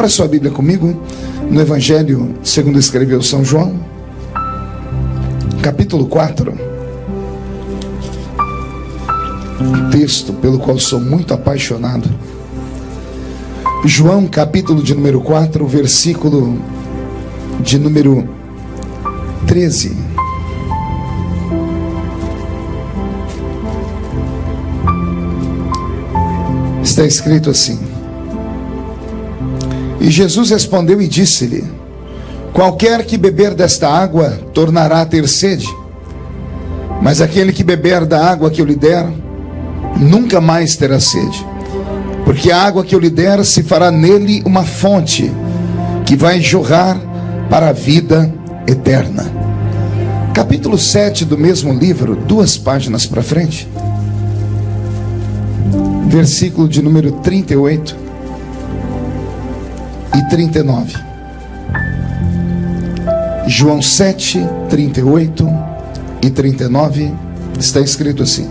Abra sua Bíblia comigo no Evangelho segundo escreveu São João, capítulo 4. Um texto pelo qual sou muito apaixonado. João, capítulo de número 4, versículo de número 13. Está escrito assim: E Jesus respondeu e disse-lhe: Qualquer que beber desta água tornará a ter sede, mas aquele que beber da água que eu lhe der nunca mais terá sede, porque a água que eu lhe der se fará nele uma fonte que vai jorrar para a vida eterna. Capítulo 7 do mesmo livro, 2 páginas para frente, versículo de número 38 e 39. João 7, 38 e 39, está escrito assim: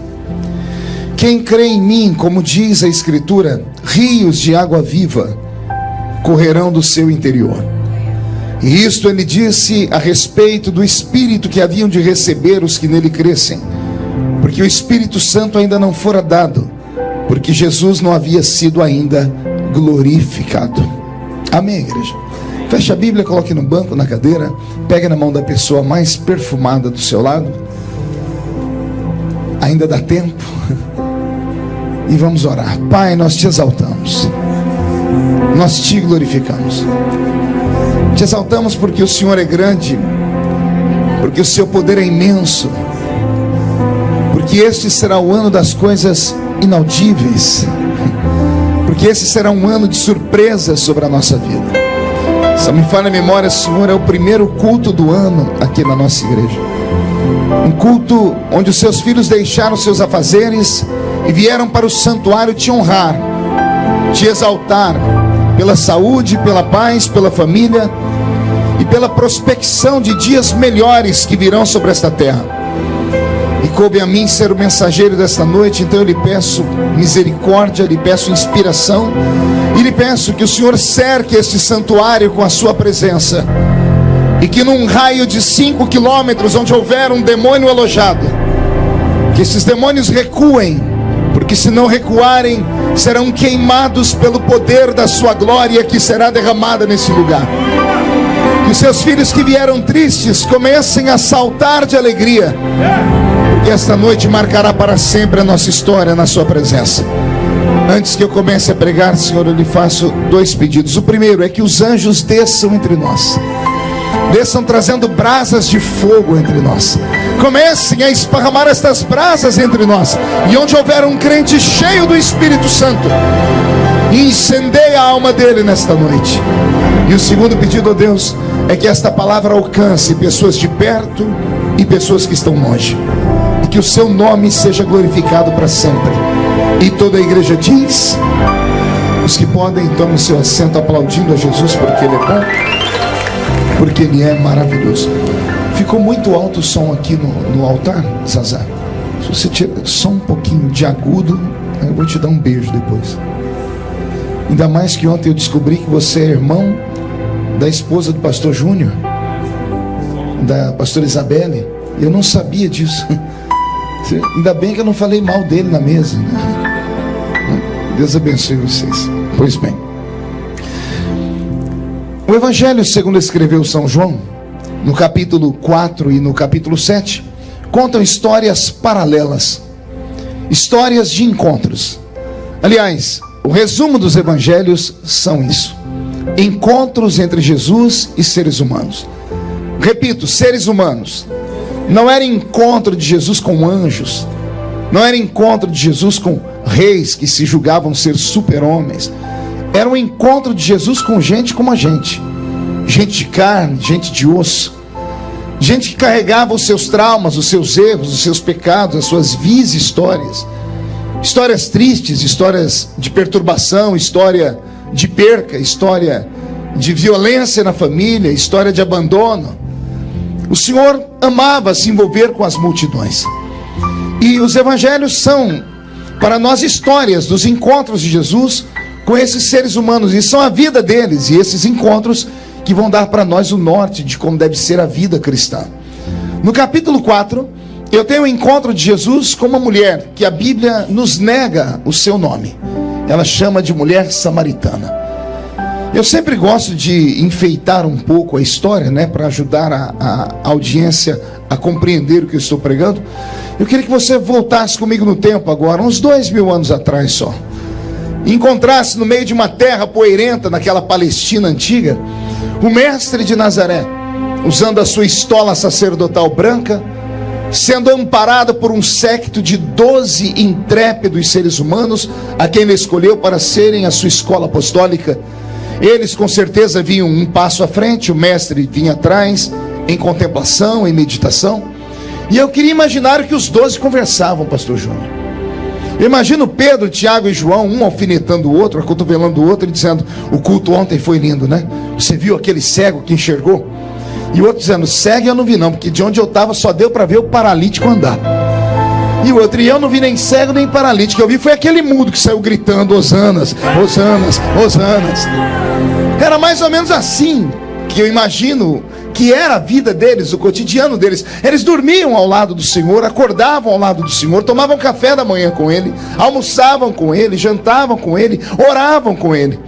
Quem crê em mim, como diz a Escritura, rios de água viva correrão do seu interior. E isto ele disse a respeito do Espírito que haviam de receber os que nele crescem, porque o Espírito Santo ainda não fora dado, porque Jesus não havia sido ainda glorificado. Amém, igreja? Feche a Bíblia, coloque no banco, na cadeira, pegue na mão da pessoa mais perfumada do seu lado. Ainda dá tempo. E vamos orar. Pai, nós te exaltamos, nós te glorificamos. Te exaltamos porque o Senhor é grande, porque o seu poder é imenso, porque este será o ano das coisas inaudíveis, porque esse será um ano de surpresas sobre a nossa vida. Se me falha a memória, Senhor, é o primeiro culto do ano aqui na nossa igreja, um culto onde os seus filhos deixaram seus afazeres e vieram para o santuário te honrar, te exaltar pela saúde, pela paz, pela família e pela prospecção de dias melhores que virão sobre esta terra. E coube a mim ser o mensageiro desta noite, então eu lhe peço misericórdia, lhe peço inspiração e lhe peço que o Senhor cerque este santuário com a sua presença, e que num raio de 5 quilômetros onde houver um demônio alojado, que esses demônios recuem, porque se não recuarem, serão queimados pelo poder da sua glória que será derramada nesse lugar. Que os seus filhos que vieram tristes comecem a saltar de alegria, porque esta noite marcará para sempre a nossa história na sua presença. Antes que eu comece a pregar, Senhor, eu lhe faço 2 pedidos. O primeiro é que os anjos desçam entre nós, desçam trazendo brasas de fogo entre nós, comecem a esparramar estas brasas entre nós, e onde houver um crente cheio do Espírito Santo, incendeie a alma dele nesta noite. E o segundo pedido, ó Deus, é que esta palavra alcance pessoas de perto e pessoas que estão longe, e que o seu nome seja glorificado para sempre. E toda a igreja diz, os que podem tomem o seu assento aplaudindo a Jesus, porque Ele é bom, porque Ele é maravilhoso. Ficou muito alto o som aqui no altar, Zazá. Se você tira só um pouquinho de agudo, eu vou te dar um beijo depois. Ainda mais que ontem eu descobri que você é irmão da esposa do pastor Júnior, da pastora Isabelle. Eu não sabia disso. Ainda bem que eu não falei mal dele na mesa, né? Deus abençoe vocês. Pois bem, o Evangelho segundo escreveu São João, no capítulo 4 e no capítulo 7, contam histórias paralelas, histórias de encontros. Aliás, o resumo dos evangelhos são isso: encontros entre Jesus e seres humanos. Repito, seres humanos. Não era encontro de Jesus com anjos, não era encontro de Jesus com reis que se julgavam ser super-homens. Era um encontro de Jesus com gente como a gente, gente de carne, gente de osso, gente que carregava os seus traumas, os seus erros, os seus pecados, as suas vis histórias, histórias tristes, histórias de perturbação, história de perca, história de violência na família, história de abandono. O Senhor amava se envolver com as multidões, e os evangelhos são para nós histórias dos encontros de Jesus com esses seres humanos, e são a vida deles, e esses encontros que vão dar para nós o norte de como deve ser a vida cristã. No capítulo 4, eu tenho um encontro de Jesus com uma mulher que a Bíblia nos nega o seu nome. Ela chama de mulher samaritana. Eu sempre gosto de enfeitar um pouco a história, né, para ajudar a audiência a compreender o que eu estou pregando. Eu queria que você voltasse comigo no tempo agora, uns 2000 anos atrás só. Encontrasse no meio de uma terra poeirenta, naquela Palestina antiga, o mestre de Nazaré, usando a sua estola sacerdotal branca, sendo amparado por um séquito de 12 intrépidos seres humanos, a quem ele escolheu para serem a sua escola apostólica. Eles com certeza vinham um passo à frente, o mestre vinha atrás, em contemplação, em meditação. E eu queria imaginar o que os 12 conversavam, pastor Júnior. Eu imagino Pedro, Tiago e João, um alfinetando o outro, acotovelando o outro, e dizendo: o culto ontem foi lindo, né? Você viu aquele cego que enxergou? E o outro dizendo: cego eu não vi não, porque de onde eu estava só deu para ver o paralítico andar. E o outro: e eu não vi nem cego nem paralítico, eu vi foi aquele mudo que saiu gritando: hosanas, hosanas, hosanas. Era mais ou menos assim que eu imagino que era a vida deles, o cotidiano deles. Eles dormiam ao lado do Senhor, acordavam ao lado do Senhor, tomavam café da manhã com Ele, almoçavam com Ele, jantavam com Ele, oravam com Ele.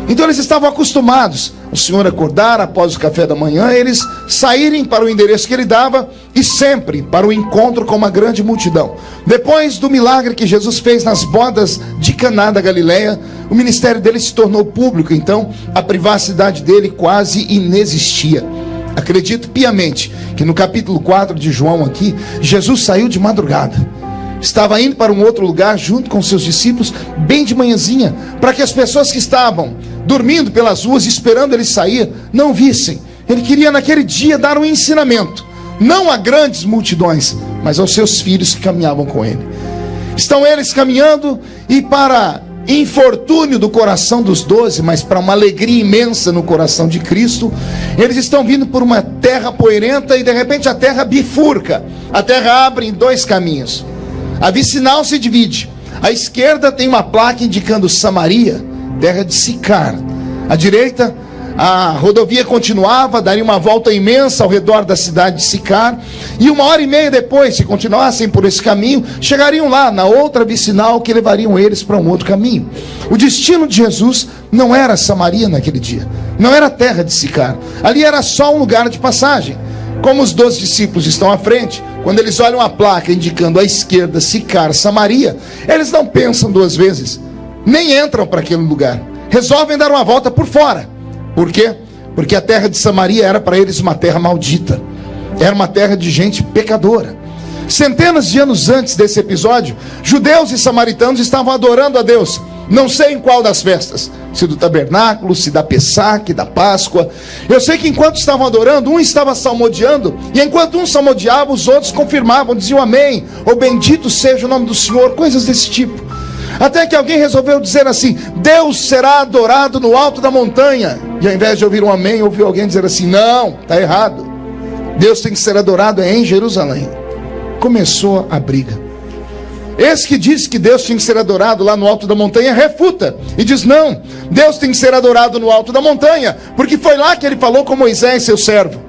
Então eles estavam acostumados, o Senhor acordar após o café da manhã, eles saírem para o endereço que Ele dava, e sempre para o encontro com uma grande multidão. Depois do milagre que Jesus fez nas bodas de Caná da Galileia, o ministério dele se tornou público, então a privacidade dele quase inexistia. Acredito piamente que no capítulo 4 de João aqui, Jesus saiu de madrugada. Estava indo para um outro lugar junto com seus discípulos, bem de manhãzinha, para que as pessoas que estavam dormindo pelas ruas, esperando ele sair, não vissem. Ele queria naquele dia dar um ensinamento, não a grandes multidões, mas aos seus filhos que caminhavam com ele. Estão eles caminhando, e para infortúnio do coração dos 12, mas para uma alegria imensa no coração de Cristo, eles estão vindo por uma terra poeirenta, e de repente a terra bifurca. A terra abre em 2 caminhos. A vicinal se divide. À esquerda tem uma placa indicando Samaria, terra de Sicar. À direita, a rodovia continuava, daria uma volta imensa ao redor da cidade de Sicar, e 1h30 depois, se continuassem por esse caminho, chegariam lá na outra vicinal que levariam eles para um outro caminho. O destino de Jesus não era Samaria naquele dia, não era a terra de Sicar. Ali era só um lugar de passagem. Como os 12 discípulos estão à frente, quando eles olham a placa indicando à esquerda Sicar, Samaria, eles não pensam 2 vezes, nem entram para aquele lugar, resolvem dar uma volta por fora. Por quê? Porque a terra de Samaria era para eles uma terra maldita, era uma terra de gente pecadora. Centenas de anos antes desse episódio, judeus e samaritanos estavam adorando a Deus, não sei em qual das festas, se do tabernáculo, se da Pessaque, da Páscoa. Eu sei que enquanto estavam adorando, um estava salmodiando, e enquanto um salmodiava, os outros confirmavam, diziam amém, ou bendito seja o nome do Senhor, coisas desse tipo. Até que alguém resolveu dizer assim: Deus será adorado no alto da montanha. E ao invés de ouvir um amém, ouviu alguém dizer assim: não, está errado, Deus tem que ser adorado em Jerusalém. Começou a briga. Esse que disse que Deus tinha que ser adorado lá no alto da montanha refuta e diz: não, Deus tem que ser adorado no alto da montanha, porque foi lá que ele falou com Moisés, seu servo.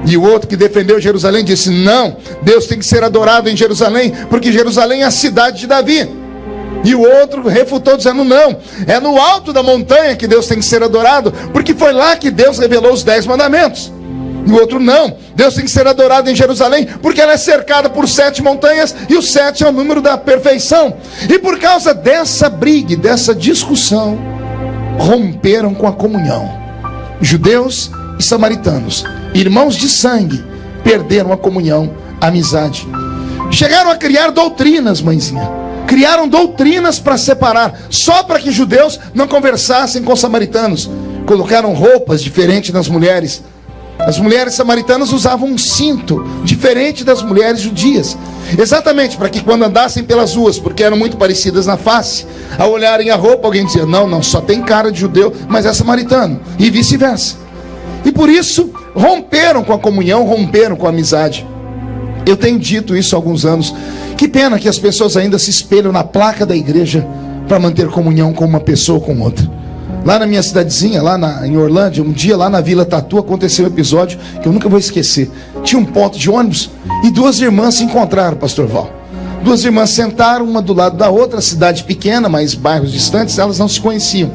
E o outro que defendeu Jerusalém disse: não, Deus tem que ser adorado em Jerusalém, porque Jerusalém é a cidade de Davi. E o outro refutou dizendo: não, é no alto da montanha que Deus tem que ser adorado, porque foi lá que Deus revelou os 10 mandamentos. E o outro: não, Deus tem que ser adorado em Jerusalém, porque ela é cercada por 7 montanhas, e o 7 é o número da perfeição. E por causa dessa briga, dessa discussão, romperam com a comunhão. Judeus e samaritanos, irmãos de sangue, perderam a comunhão, a amizade. Chegaram a criar doutrinas, mãezinha. Criaram doutrinas para separar, só para que judeus não conversassem com samaritanos. Colocaram roupas diferentes nas mulheres. As mulheres samaritanas usavam um cinto diferente das mulheres judias, exatamente para que quando andassem pelas ruas, porque eram muito parecidas na face, ao olharem a roupa, alguém dizia: não, só tem cara de judeu, mas é samaritano, e vice-versa. E por isso romperam com a comunhão, romperam com a amizade. Eu tenho dito isso há alguns anos. Que pena que as pessoas ainda se espelham na placa da igreja para manter comunhão com uma pessoa ou com outra. Lá na minha cidadezinha, em Orlândia, um dia lá na Vila Tatu aconteceu um episódio que eu nunca vou esquecer. Tinha um ponto de ônibus e duas irmãs se encontraram, pastor Val. Duas irmãs sentaram uma do lado da outra, cidade pequena, mas bairros distantes, elas não se conheciam.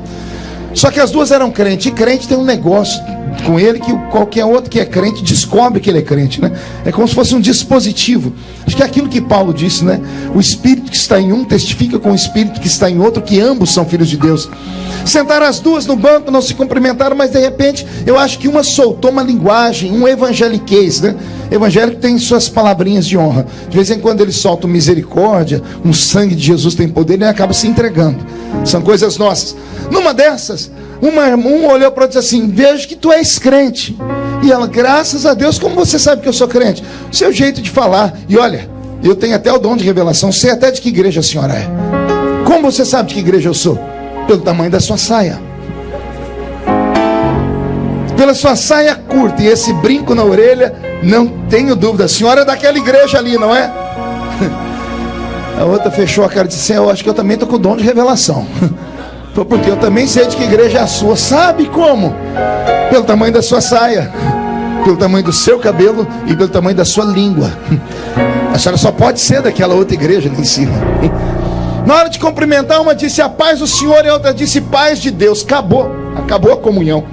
Só que as duas eram crentes, e crente tem um negócio com ele que qualquer outro que é crente descobre que ele é crente, né? É como se fosse um dispositivo. Acho que é aquilo que Paulo disse, né? O espírito que está em um testifica com o espírito que está em outro, que ambos são filhos de Deus. Sentaram as duas no banco, não se cumprimentaram, mas de repente eu acho que uma soltou uma linguagem, um evangeliquez, né? Evangélico tem suas palavrinhas de honra. De vez em quando ele solta misericórdia, um sangue de Jesus tem poder, e ele acaba se entregando. São coisas nossas. Numa dessas, um olhou para ela e disse assim: vejo que tu és crente. E ela: graças a Deus, como você sabe que eu sou crente? Seu jeito de falar. E olha, eu tenho até o dom de revelação, sei até de que igreja a senhora é. Como você sabe de que igreja eu sou? Pelo tamanho da sua saia. Pela sua saia curta e esse brinco na orelha, não tenho dúvida. A senhora é daquela igreja ali, não é? A outra fechou a cara e disse: eu acho que eu também estou com o dom de revelação. Porque eu também sei de que igreja é a sua. Sabe como? Pelo tamanho da sua saia, pelo tamanho do seu cabelo e pelo tamanho da sua língua. A senhora só pode ser daquela outra igreja ali em cima. Na hora de cumprimentar, uma disse: a paz do Senhor, e a outra disse: paz de Deus. Acabou a comunhão.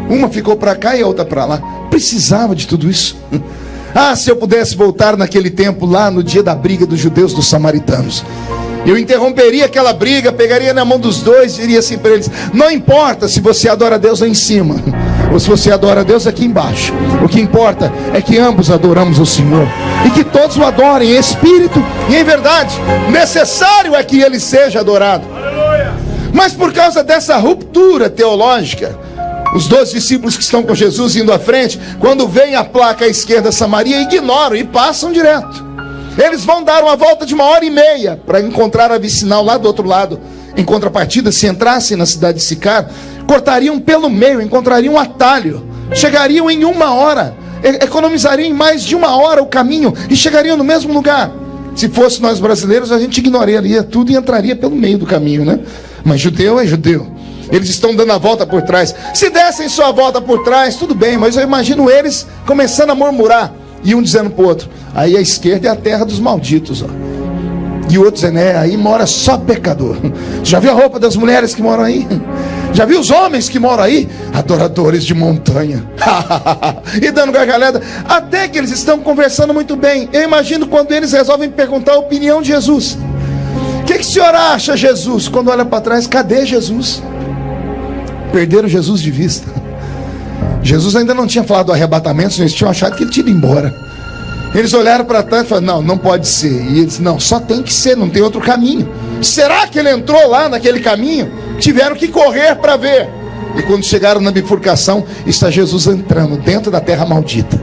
Uma ficou para cá e a outra para lá. Precisava de tudo isso. Ah, se eu pudesse voltar naquele tempo, lá no dia da briga dos judeus dos samaritanos, eu interromperia aquela briga, pegaria na mão dos dois e diria assim para eles: não importa se você adora a Deus lá em cima ou se você adora a Deus aqui embaixo, o que importa é que ambos adoramos o Senhor, e que todos o adorem em espírito e em verdade. Necessário é que ele seja adorado. Mas por causa dessa ruptura teológica, os 12 discípulos que estão com Jesus indo à frente, quando vem a placa à esquerda Samaria, ignoram e passam direto. Eles vão dar uma volta de 1h30 para encontrar a vicinal lá do outro lado. Em contrapartida, se entrassem na cidade de Sicar, cortariam pelo meio, encontrariam um atalho, chegariam em 1 hora, economizariam em mais de 1 hora o caminho e chegariam no mesmo lugar. Se fosse nós brasileiros, a gente ignoraria tudo e entraria pelo meio do caminho, né? Mas judeu é judeu. Eles estão dando a volta por trás. Se dessem só a volta por trás, tudo bem, mas eu imagino eles começando a murmurar, e um dizendo para o outro: aí a esquerda é a terra dos malditos, ó. E o outro dizendo: aí mora só pecador. Já viu a roupa das mulheres que moram aí? Já viu os homens que moram aí? Adoradores de montanha. E dando gargalhada. Até que eles estão conversando muito bem. Eu imagino quando eles resolvem perguntar a opinião de Jesus. O que o senhor acha, Jesus? Quando olha para trás, cadê Jesus? Perderam Jesus de vista. Jesus ainda não tinha falado do arrebatamento, eles tinham achado que ele tinha ido embora. Eles olharam para trás e falaram: não pode ser. E eles: não, só tem que ser, não tem outro caminho. Será que ele entrou lá naquele caminho? Tiveram que correr para ver. E quando chegaram na bifurcação, está Jesus entrando dentro da terra maldita.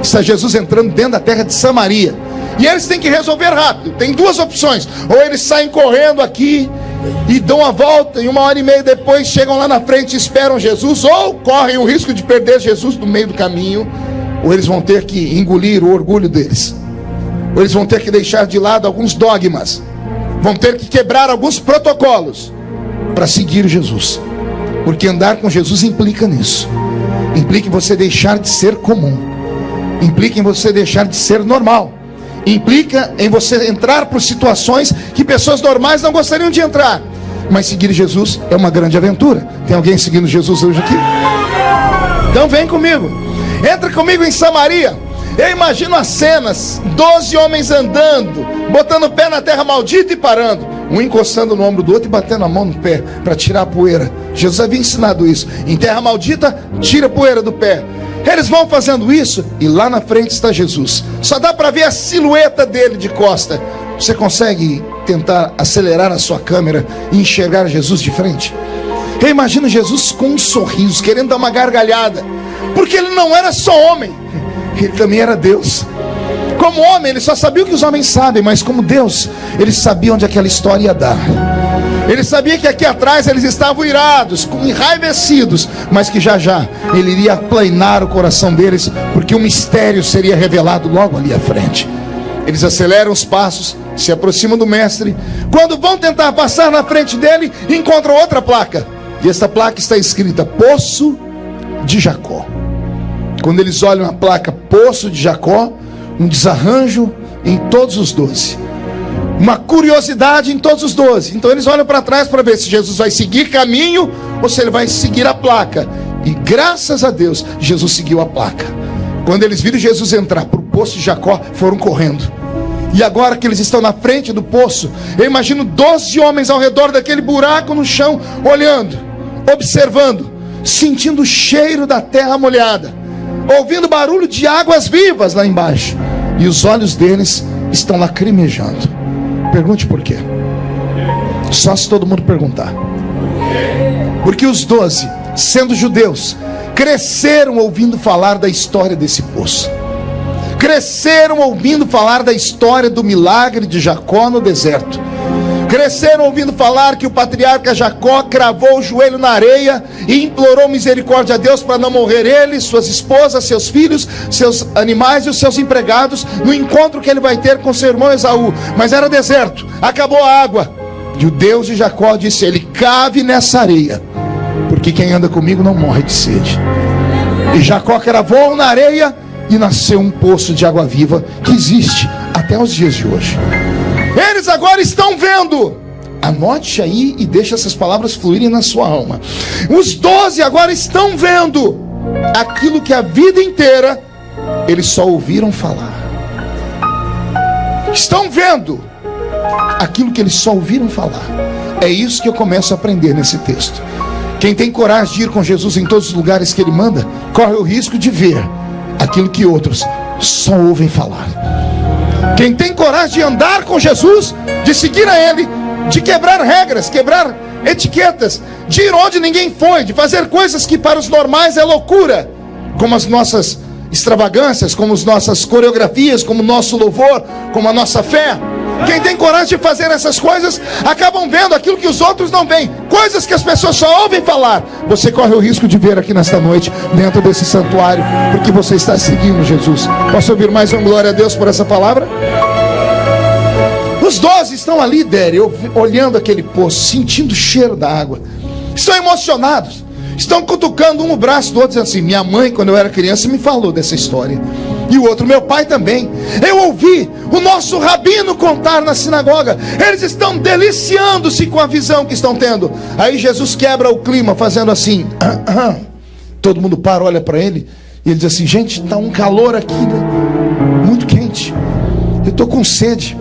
Está Jesus entrando dentro da terra de Samaria. E eles têm que resolver rápido. Tem duas opções: ou eles saem correndo aqui e dão a volta, e 1h30 depois chegam lá na frente e esperam Jesus, ou correm o risco de perder Jesus no meio do caminho, ou eles vão ter que engolir o orgulho deles, ou eles vão ter que deixar de lado alguns dogmas, vão ter que quebrar alguns protocolos para seguir Jesus. Porque andar com Jesus implica nisso. Implica em você deixar de ser comum, implica em você deixar de ser normal, implica em você entrar por situações que pessoas normais não gostariam de entrar. Mas seguir Jesus é uma grande aventura. Tem alguém seguindo Jesus hoje aqui? Então vem comigo, entra comigo em Samaria. Eu imagino as cenas: 12 homens andando, botando o pé na terra maldita e parando, um encostando no ombro do outro e batendo a mão no pé para tirar a poeira. Jesus havia ensinado isso: em terra maldita, tira a poeira do pé. Eles vão fazendo isso e lá na frente está Jesus. Só dá para ver a silhueta dele de costa. Você consegue tentar acelerar a sua câmera e enxergar Jesus de frente? Eu imagino Jesus com um sorriso, querendo dar uma gargalhada, porque ele não era só homem, ele também era Deus. Como homem, ele só sabia o que os homens sabem, mas como Deus, ele sabia onde aquela história ia dar. Ele sabia que aqui atrás eles estavam irados, enraivecidos, mas que já já ele iria aplanar o coração deles, porque um mistério seria revelado logo ali à frente. Eles aceleram os passos, se aproximam do mestre. Quando vão tentar passar na frente dele, encontram outra placa. E esta placa está escrita Poço de Jacó. Quando eles olham a placa Poço de Jacó, um desarranjo em todos os 12. Uma curiosidade em todos os 12. Então eles olham para trás para ver se Jesus vai seguir caminho ou se ele vai seguir a placa. E graças a Deus, Jesus seguiu a placa. Quando eles viram Jesus entrar para o Poço de Jacó, foram correndo. E agora que eles estão na frente do poço, eu imagino 12 homens ao redor daquele buraco no chão, olhando, observando, sentindo o cheiro da terra molhada, ouvindo barulho de águas vivas lá embaixo. E os olhos deles estão lacrimejando. Pergunte por quê. Só se todo mundo perguntar. Porque os 12, sendo judeus, cresceram ouvindo falar da história desse poço. Cresceram ouvindo falar da história do milagre de Jacó no deserto. Cresceram ouvindo falar que o patriarca Jacó cravou o joelho na areia e implorou misericórdia a Deus para não morrer ele, suas esposas, seus filhos, seus animais e os seus empregados no encontro que ele vai ter com seu irmão Esaú. Mas era deserto, acabou a água. E o Deus de Jacó disse a ele: cave nessa areia, porque quem anda comigo não morre de sede. E Jacó cravou na areia e nasceu um poço de água viva que existe até os dias de hoje. Eles agora estão vendo. Anote aí e deixe essas palavras fluírem na sua alma. Os 12 agora estão vendo aquilo que a vida inteira eles só ouviram falar. Estão vendo aquilo que eles só ouviram falar. É isso que eu começo a aprender nesse texto. Quem tem coragem de ir com Jesus em todos os lugares que ele manda, corre o risco de ver aquilo que outros só ouvem falar. Quem tem coragem de andar com Jesus, de seguir a ele, de quebrar regras, quebrar etiquetas, de ir onde ninguém foi, de fazer coisas que para os normais é loucura, como as nossas extravagâncias, como as nossas coreografias, como o nosso louvor, como a nossa fé. Quem tem coragem de fazer essas coisas acabam vendo aquilo que os outros não veem, coisas que as pessoas só ouvem falar. Você corre o risco de ver aqui nesta noite, dentro desse santuário, porque você está seguindo Jesus. Posso ouvir mais um glória a Deus por essa palavra? Os 12 estão ali, Déri, olhando aquele poço, sentindo o cheiro da água. Estão emocionados, estão cutucando um o braço do outro, dizendo assim: minha mãe, quando eu era criança, me falou dessa história. E o outro, meu pai também. Eu ouvi o nosso rabino contar na sinagoga. Eles estão deliciando-se com a visão que estão tendo. Aí Jesus quebra o clima, fazendo assim. Todo mundo para, olha para ele. E ele diz assim: gente, está um calor aqui, né? Muito quente. Eu estou com sede.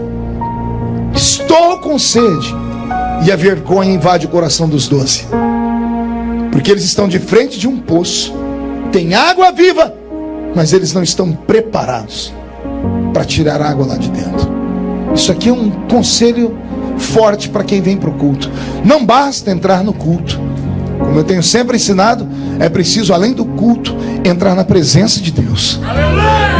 Estou com sede. E a vergonha invade o coração dos 12. Porque eles estão de frente de um poço. Tem água viva, mas eles não estão preparados para tirar água lá de dentro. Isso aqui é um conselho forte para quem vem para o culto. Não basta entrar no culto. Como eu tenho sempre ensinado, é preciso, além do culto, entrar na presença de Deus.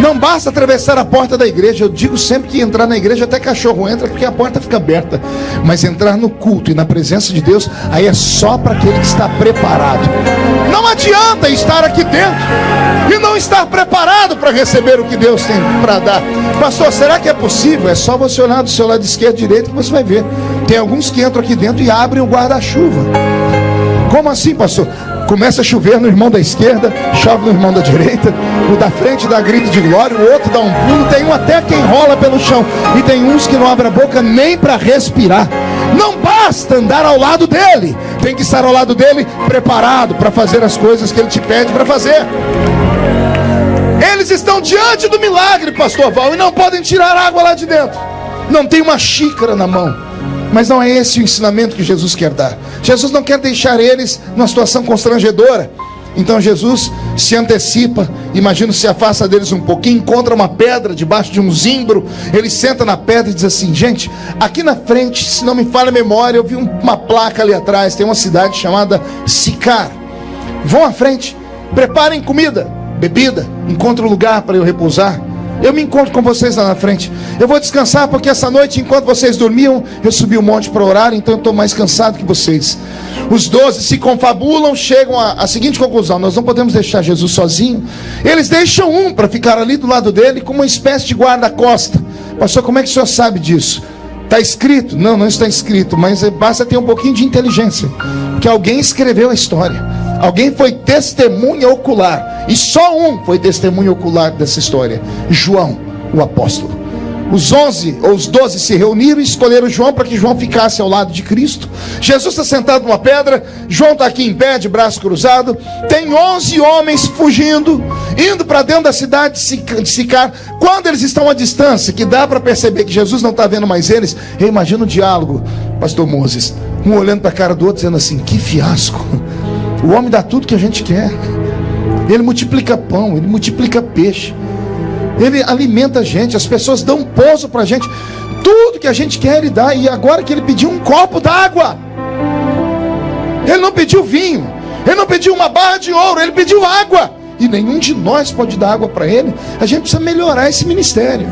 Não basta atravessar a porta da igreja. Eu digo sempre que entrar na igreja até cachorro entra, porque a porta fica aberta. Mas entrar no culto e na presença de Deus, aí é só para aquele que está preparado. Não adianta estar aqui dentro e não estar preparado para receber o que Deus tem para dar. Pastor, será que é possível? É só você olhar do seu lado esquerdo e direito que você vai ver. Tem alguns que entram aqui dentro e abrem o guarda-chuva. Como assim, pastor? Começa a chover no irmão da esquerda, chove no irmão da direita, o da frente dá grito de glória, o outro dá um pulo, tem um até que enrola pelo chão, e tem uns que não abrem a boca nem para respirar. Não basta andar ao lado dele, tem que estar ao lado dele preparado para fazer as coisas que ele te pede para fazer. Eles estão diante do milagre, pastor Val, e não podem tirar água lá de dentro. Não tem uma xícara na mão. Mas não é esse o ensinamento que Jesus quer dar. Jesus não quer deixar eles numa situação constrangedora. Então Jesus se antecipa, imagino, se afasta deles um pouquinho, encontra uma pedra debaixo de um zimbro. Ele senta na pedra e diz assim: gente, aqui na frente, se não me falha a memória, eu vi uma placa ali atrás, tem uma cidade chamada Sicar. Vão à frente, preparem comida, bebida, encontrem um lugar para eu repousar. Eu me encontro com vocês lá na frente. Eu vou descansar porque essa noite, enquanto vocês dormiam, eu subi um monte para orar, então eu estou mais cansado que vocês. Os 12 se confabulam, chegam à seguinte conclusão: nós não podemos deixar Jesus sozinho. Eles deixam um para ficar ali do lado dele, como uma espécie de guarda-costa. Pastor, como é que o senhor sabe disso? Está escrito? Não, não está escrito, mas basta ter um pouquinho de inteligência, que alguém escreveu a história, alguém foi testemunha ocular, e só um foi testemunha ocular dessa história: João, o apóstolo. Os 11 ou os 12 se reuniram e escolheram João para que João ficasse ao lado de Cristo. Jesus está sentado numa pedra, João está aqui em pé, de braço cruzado. Tem 11 homens fugindo, indo para dentro da cidade de Sicar. Quando eles estão à distância, que dá para perceber que Jesus não está vendo mais eles, eu imagino o diálogo, pastor Moses, um olhando para a cara do outro, dizendo assim: que fiasco, o homem dá tudo que a gente quer, ele multiplica pão, ele multiplica peixe, ele alimenta a gente, as pessoas dão pouso para a gente, tudo que a gente quer ele dá. E agora que ele pediu um copo d'água, ele não pediu vinho, ele não pediu uma barra de ouro, ele pediu água, e nenhum de nós pode dar água para ele. A gente precisa melhorar esse ministério.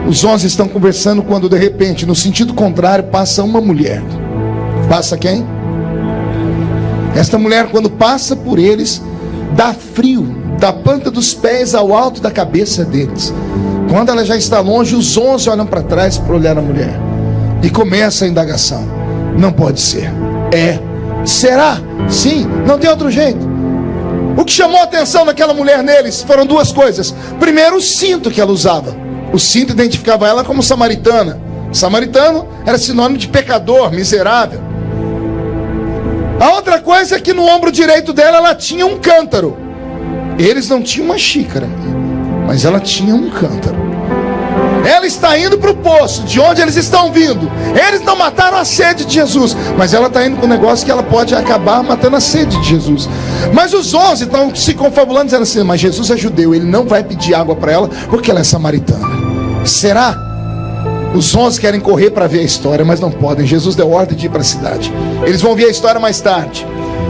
Os 11 estão conversando quando de repente, no sentido contrário, passa uma mulher. Passa quem? Esta mulher, quando passa por eles, dá frio da planta dos pés ao alto da cabeça deles. Quando ela já está longe, os 11 olham para trás para olhar a mulher, e começa a indagação: não pode ser, será? Sim, não tem outro jeito. O que chamou a atenção daquela mulher neles foram duas coisas. Primeiro, o cinto que ela usava. O cinto identificava ela como samaritana. Samaritano era sinônimo de pecador, miserável. A outra coisa é que no ombro direito dela ela tinha um cântaro. Eles não tinham uma xícara, mas ela tinha um cântaro. Ela está indo para o poço, de onde eles estão vindo. Eles não mataram a sede de Jesus, mas ela está indo com um negócio que ela pode acabar matando a sede de Jesus. Mas os 11 estão se confabulando, dizendo assim: mas Jesus é judeu, ele não vai pedir água para ela, porque ela é samaritana. Será? Os 11 querem correr para ver a história, mas não podem. Jesus deu ordem de ir para a cidade. Eles vão ver a história mais tarde.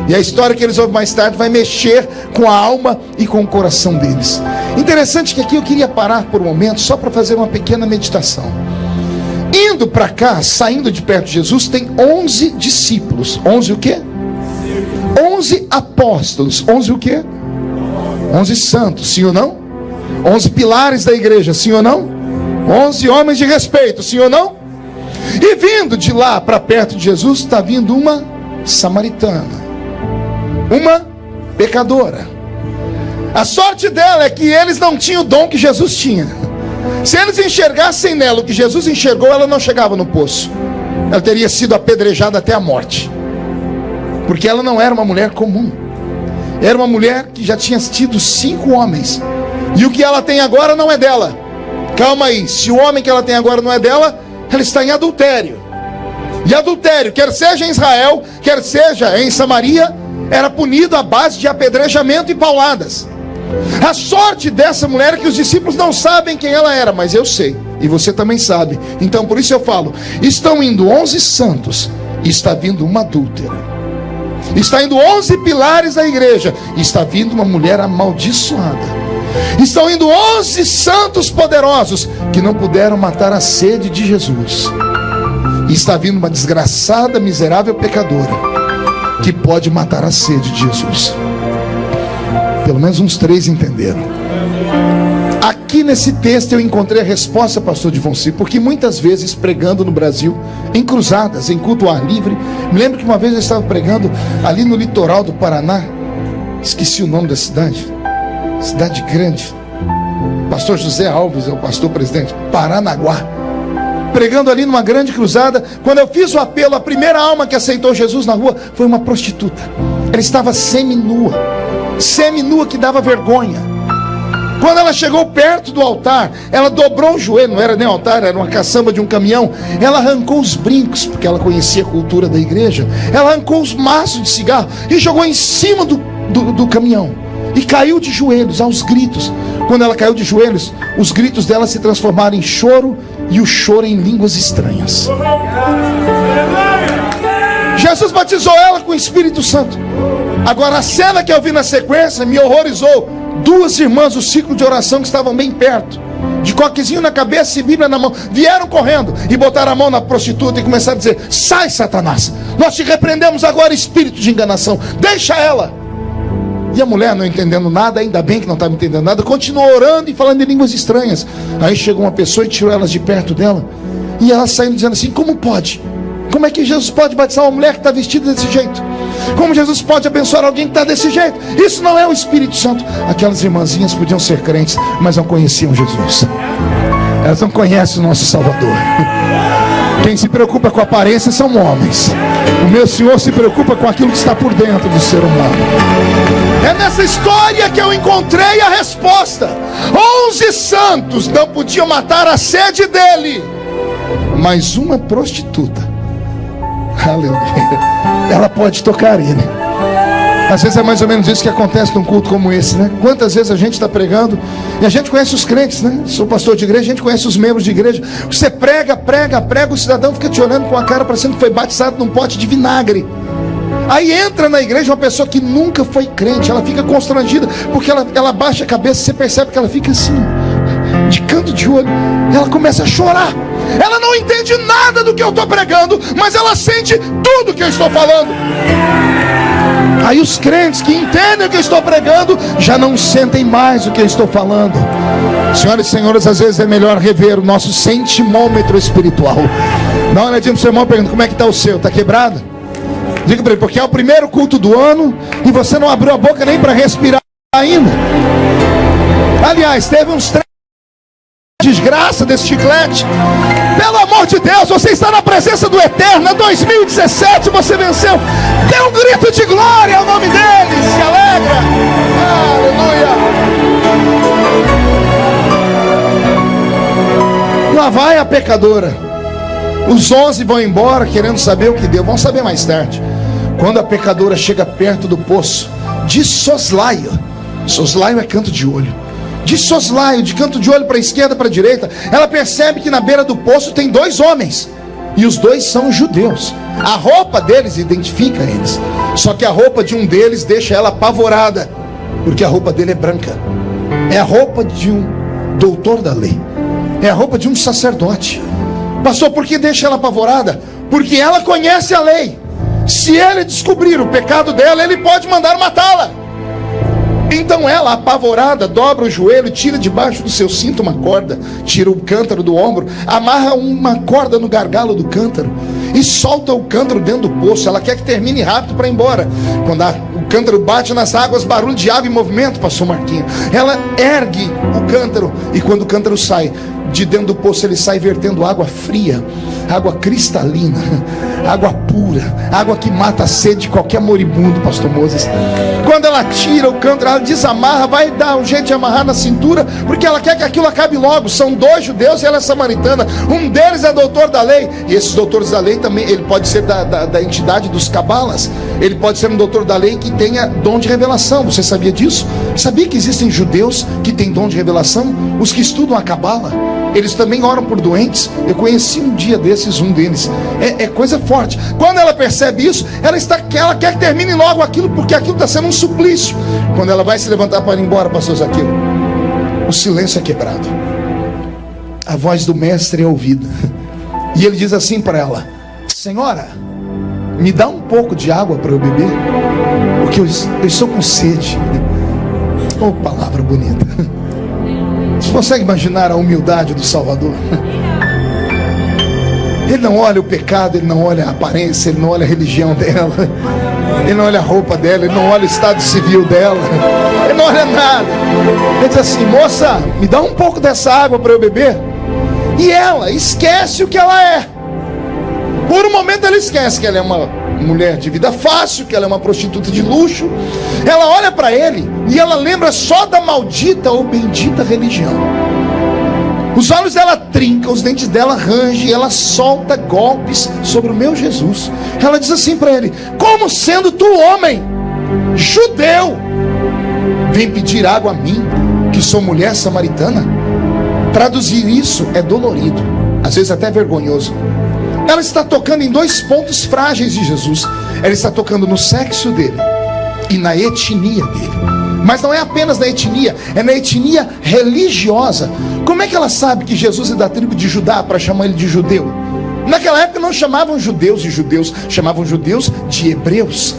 E a história que eles ouvem mais tarde vai mexer com a alma e com o coração deles. Interessante que aqui eu queria parar por um momento, só para fazer uma pequena meditação. Indo para cá, saindo de perto de Jesus, tem 11 discípulos. 11 o quê? 11 apóstolos. 11 o quê? 11 santos, sim ou não? 11 pilares da igreja, sim ou não? 11 homens de respeito, sim ou não? E vindo de lá para perto de Jesus, está vindo uma samaritana, uma pecadora. A sorte dela é que eles não tinham o dom que Jesus tinha. Se eles enxergassem nela o que Jesus enxergou, ela não chegava no poço. Ela teria sido apedrejada até a morte, porque ela não era uma mulher comum. Era uma mulher que já tinha tido 5 homens, e o que ela tem agora não é dela. Calma aí, se o homem que ela tem agora não é dela, ela está em adultério. E adultério, quer seja em Israel, quer seja em Samaria, era punido à base de apedrejamento e pauladas. A sorte dessa mulher é que os discípulos não sabem quem ela era, mas eu sei, e você também sabe. Então por isso eu falo: estão indo 11 santos, e está vindo uma adúltera. Está indo 11 pilares da igreja, e está vindo uma mulher amaldiçoada. Estão indo 11 santos poderosos, que não puderam matar a sede de Jesus. E está vindo uma desgraçada, miserável pecadora, que pode matar a sede de Jesus. Pelo menos uns 3 entenderam. Aqui nesse texto eu encontrei a resposta, pastor Divonci, porque muitas vezes pregando no Brasil, em cruzadas, em culto ao ar livre, me lembro que uma vez eu estava pregando ali no litoral do Paraná, esqueci o nome da cidade grande, pastor José Alves é o pastor presidente, Paranaguá, pregando ali numa grande cruzada. Quando eu fiz o apelo, a primeira alma que aceitou Jesus na rua foi uma prostituta. Ela estava seminua, que dava vergonha. Quando ela chegou perto do altar, ela dobrou o joelho, não era nem altar, era uma caçamba de um caminhão. Ela arrancou os brincos, porque ela conhecia a cultura da igreja. Ela arrancou os maços de cigarro e jogou em cima do caminhão, e caiu de joelhos, aos gritos. Quando ela caiu de joelhos, os gritos dela se transformaram em choro, e o choro em línguas estranhas. Jesus batizou ela com o Espírito Santo. Agora a cena que eu vi na sequência me horrorizou. 2 irmãs do ciclo de oração que estavam bem perto, de coquezinho na cabeça e Bíblia na mão, vieram correndo e botaram a mão na prostituta e começaram a dizer: sai, Satanás, nós te repreendemos agora, espírito de enganação, deixa ela. E a mulher, não entendendo nada, ainda bem que não estava entendendo nada, continuou orando e falando em línguas estranhas. Aí chegou uma pessoa e tirou elas de perto dela E ela saindo dizendo assim: como pode? Como é que Jesus pode batizar uma mulher que está vestida desse jeito? Como Jesus pode abençoar alguém que está desse jeito? Isso não é o Espírito Santo. Aquelas irmãzinhas podiam ser crentes, mas não conheciam Jesus. Elas não conhecem o nosso Salvador. Quem se preocupa com a aparência são homens. O meu Senhor se preocupa com aquilo que está por dentro do ser humano. É nessa história que eu encontrei a resposta. 11 santos não podiam matar a sede dele, mas uma prostituta, aleluia, ela pode tocar ele. Às vezes é mais ou menos isso que acontece num culto como esse, né? Quantas vezes a gente está pregando e a gente conhece os crentes, né? Sou pastor de igreja, a gente conhece os membros de igreja. Você prega, o cidadão fica te olhando com a cara parecendo que foi batizado num pote de vinagre. Aí entra na igreja uma pessoa que nunca foi crente, ela fica constrangida, porque ela baixa a cabeça, você percebe que ela fica assim, de canto de olho, ela começa a chorar. Ela não entende nada do que eu estou pregando, mas ela sente tudo que eu estou falando. Aí os crentes que entendem o que eu estou pregando já não sentem mais o que eu estou falando. Senhoras e senhores, às vezes é melhor rever o nosso sentimômetro espiritual. Dá uma olhadinha no seu irmão, pergunta: como é que está o seu? Está quebrado? Diga para ele: porque é o primeiro culto do ano e você não abriu a boca nem para respirar ainda. Aliás, teve uns 3 desgraça desse chiclete. Pelo amor de Deus, você está na presença do Eterno. Em 2017 você venceu. Dê um grito de glória ao nome dele. Se alegra. Aleluia. Lá vai a pecadora. Os 11 vão embora querendo saber o que deu. Vão saber mais tarde. Quando a pecadora chega perto do poço, de soslaio. Soslaio é canto de olho. De soslaio, de canto de olho para a esquerda, para a direita, ela percebe que na beira do poço tem 2 homens. E os 2 são judeus. A roupa deles identifica eles. Só que a roupa de um deles deixa ela apavorada, porque a roupa dele é branca. É a roupa de um doutor da lei. É a roupa de um sacerdote. Pastor, por que deixa ela apavorada? Porque ela conhece a lei. Se ele descobrir o pecado dela, ele pode mandar matá-la. Então ela, apavorada, dobra o joelho, tira debaixo do seu cinto uma corda, tira o cântaro do ombro, amarra uma corda no gargalo do cântaro e solta o cântaro dentro do poço. Ela quer que termine rápido para ir embora. Quando o cântaro bate nas águas, barulho de água em movimento, pastor Marquinhos. Ela ergue o cântaro e quando o cântaro sai de dentro do poço, ele sai vertendo água fria, água cristalina, água pura, água que mata a sede de qualquer moribundo, pastor Moses. Quando ela tira o cântaro, ela desamarra, vai dar um jeito de amarrar na cintura, porque ela quer que aquilo acabe logo. São 2 judeus e ela é samaritana. Um deles é doutor da lei, e esses doutores da lei também, ele pode ser da entidade dos cabalas. Ele pode ser um doutor da lei que tenha dom de revelação. Você sabia disso? Sabia que existem judeus que têm dom de revelação? Os que estudam a cabala, eles também oram por doentes. Eu conheci um dia desses, um deles. É coisa forte. Quando ela percebe isso, ela quer que termine logo aquilo, porque aquilo está sendo um suplício. Quando ela vai se levantar para ir embora, pastor Zaqueu, o silêncio é quebrado. A voz do mestre é ouvida. E ele diz assim para ela: senhora, me dá um pouco de água para eu beber, porque eu estou com sede. Oh, palavra bonita. Você consegue imaginar a humildade do Salvador? Ele não olha o pecado, ele não olha a aparência, ele não olha a religião dela, ele não olha a roupa dela, ele não olha o estado civil dela, ele não olha nada. Ele diz assim: moça, me dá um pouco dessa água para eu beber. E ela esquece o que ela é. Por um momento ela esquece que ela é uma mulher de vida fácil, que ela é uma prostituta de luxo. Ela olha para ele e ela lembra só da maldita ou bendita religião. Os olhos dela trincam, os dentes dela rangem, ela solta golpes sobre o meu Jesus. Ela diz assim para ele: como sendo tu homem, judeu, vem pedir água a mim, que sou mulher samaritana? Traduzir isso é dolorido, às vezes até vergonhoso. Ela está tocando em 2 pontos frágeis de Jesus. Ela está tocando no sexo dele e na etnia dele. Mas não é apenas na etnia, é na etnia religiosa. Como é que ela sabe que Jesus é da tribo de Judá para chamar ele de judeu? Naquela época não chamavam judeus de judeus, chamavam judeus de hebreus.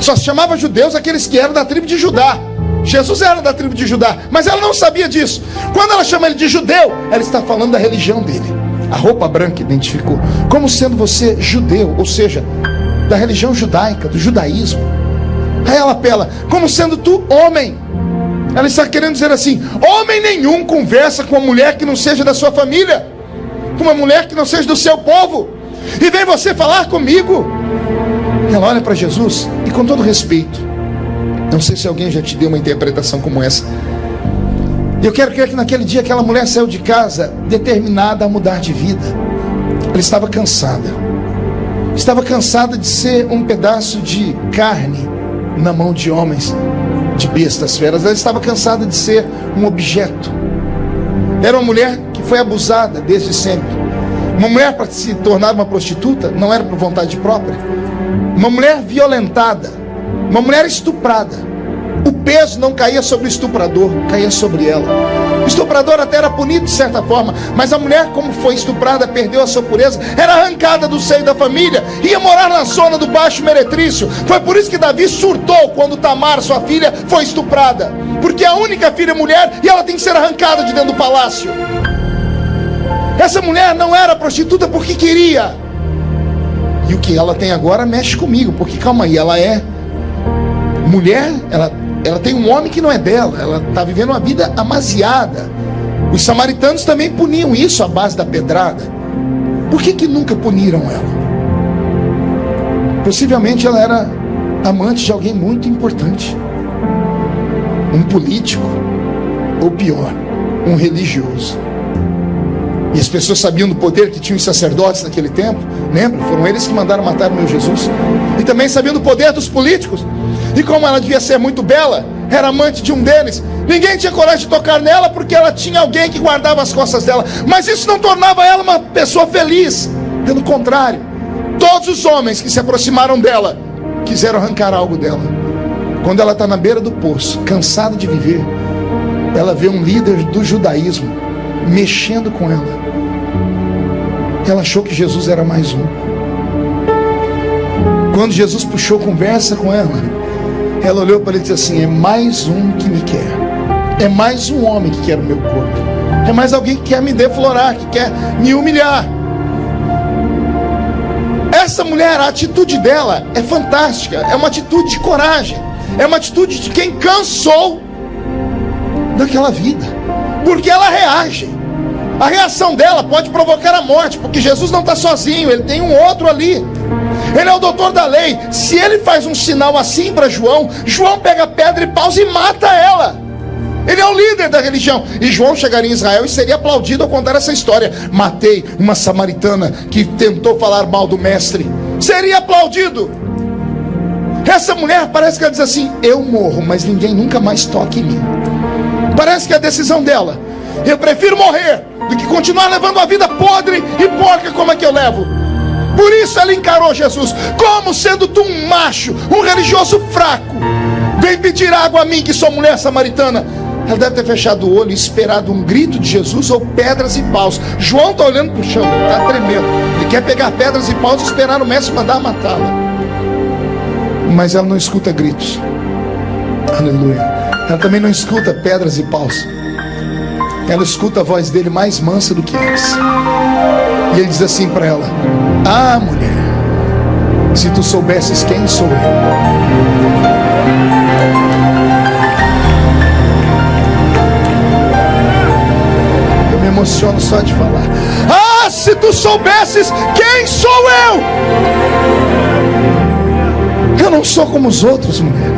Só chamavam judeus aqueles que eram da tribo de Judá. Jesus era da tribo de Judá, mas ela não sabia disso. Quando ela chama ele de judeu, ela está falando da religião dele. A roupa branca identificou. Como sendo você judeu, ou seja, da religião judaica, do judaísmo. Aí ela apela, como sendo tu homem. Ela está querendo dizer assim: homem nenhum conversa com uma mulher que não seja da sua família, com uma mulher que não seja do seu povo, e vem você falar comigo. Ela olha para Jesus e, com todo respeito, não sei se alguém já te deu uma interpretação como essa, eu quero crer que naquele dia aquela mulher saiu de casa determinada a mudar de vida. Ela estava cansada de ser um pedaço de carne na mão de homens, de bestas feras. Ela estava cansada de ser um objeto. Era uma mulher que foi abusada desde sempre. Uma mulher, para se tornar uma prostituta, não era por vontade própria. Uma mulher violentada, uma mulher estuprada. O peso não caía sobre o estuprador, caía sobre ela. O estuprador até era punido de certa forma, mas a mulher, como foi estuprada, perdeu a sua pureza, era arrancada do seio da família, ia morar na zona do Baixo Meretrício. Foi por isso que Davi surtou quando Tamar, sua filha, foi estuprada, porque a única filha é mulher e ela tem que ser arrancada de dentro do palácio. Essa mulher não era prostituta porque queria, e o que ela tem agora mexe comigo, porque calma aí, ela é mulher, ela tem um homem que não é dela, ela está vivendo uma vida amaziada. Os samaritanos também puniam isso à base da pedrada. Por que nunca puniram ela? Possivelmente ela era amante de alguém muito importante, um político, ou pior, um religioso. E as pessoas sabiam do poder que tinham os sacerdotes naquele tempo. Lembra? Foram eles que mandaram matar o meu Jesus. E também sabiam do poder dos políticos. E como ela devia ser muito bela, era amante de um deles, ninguém tinha coragem de tocar nela, porque ela tinha alguém que guardava as costas dela. Mas isso não tornava ela uma pessoa feliz. Pelo contrário, todos os homens que se aproximaram dela quiseram arrancar algo dela. Quando ela está na beira do poço, cansada de viver, ela vê um líder do judaísmo mexendo com ela. Ela achou que Jesus era mais um. Quando Jesus puxou conversa com ela olhou para ele e disse assim: é mais um que me quer, é mais um homem que quer o meu corpo, é mais alguém que quer me deflorar, que quer me humilhar. Essa mulher, a atitude dela é fantástica, é uma atitude de coragem, é uma atitude de quem cansou daquela vida, porque ela reage. A reação dela pode provocar a morte, porque Jesus não está sozinho, ele tem um outro ali. Ele é o doutor da lei. Se ele faz um sinal assim para João, João pega pedra e paus e mata ela. Ele é o líder da religião. E João chegaria em Israel e seria aplaudido ao contar essa história: matei uma samaritana que tentou falar mal do mestre. Seria aplaudido. Essa mulher parece que ela diz assim: eu morro, mas ninguém nunca mais toque em mim. Parece que é a decisão dela: eu prefiro morrer do que continuar levando a vida podre e porca como é que eu levo. Por isso ela encarou Jesus como sendo tu um macho, um religioso fraco. Vem pedir água a mim, que sou mulher samaritana. Ela deve ter fechado o olho e esperado um grito de Jesus ou pedras e paus. João está olhando para o chão, está tremendo. Ele quer pegar pedras e paus e esperar o mestre mandar matá-la. Mas ela não escuta gritos. Aleluia. Ela também não escuta pedras e paus. Ela escuta a voz dele mais mansa do que eles. E ele diz assim para ela: ah, mulher, se tu soubesses quem sou eu. Eu me emociono só de falar. Ah, se tu soubesses quem sou eu. Eu não sou como os outros, mulher.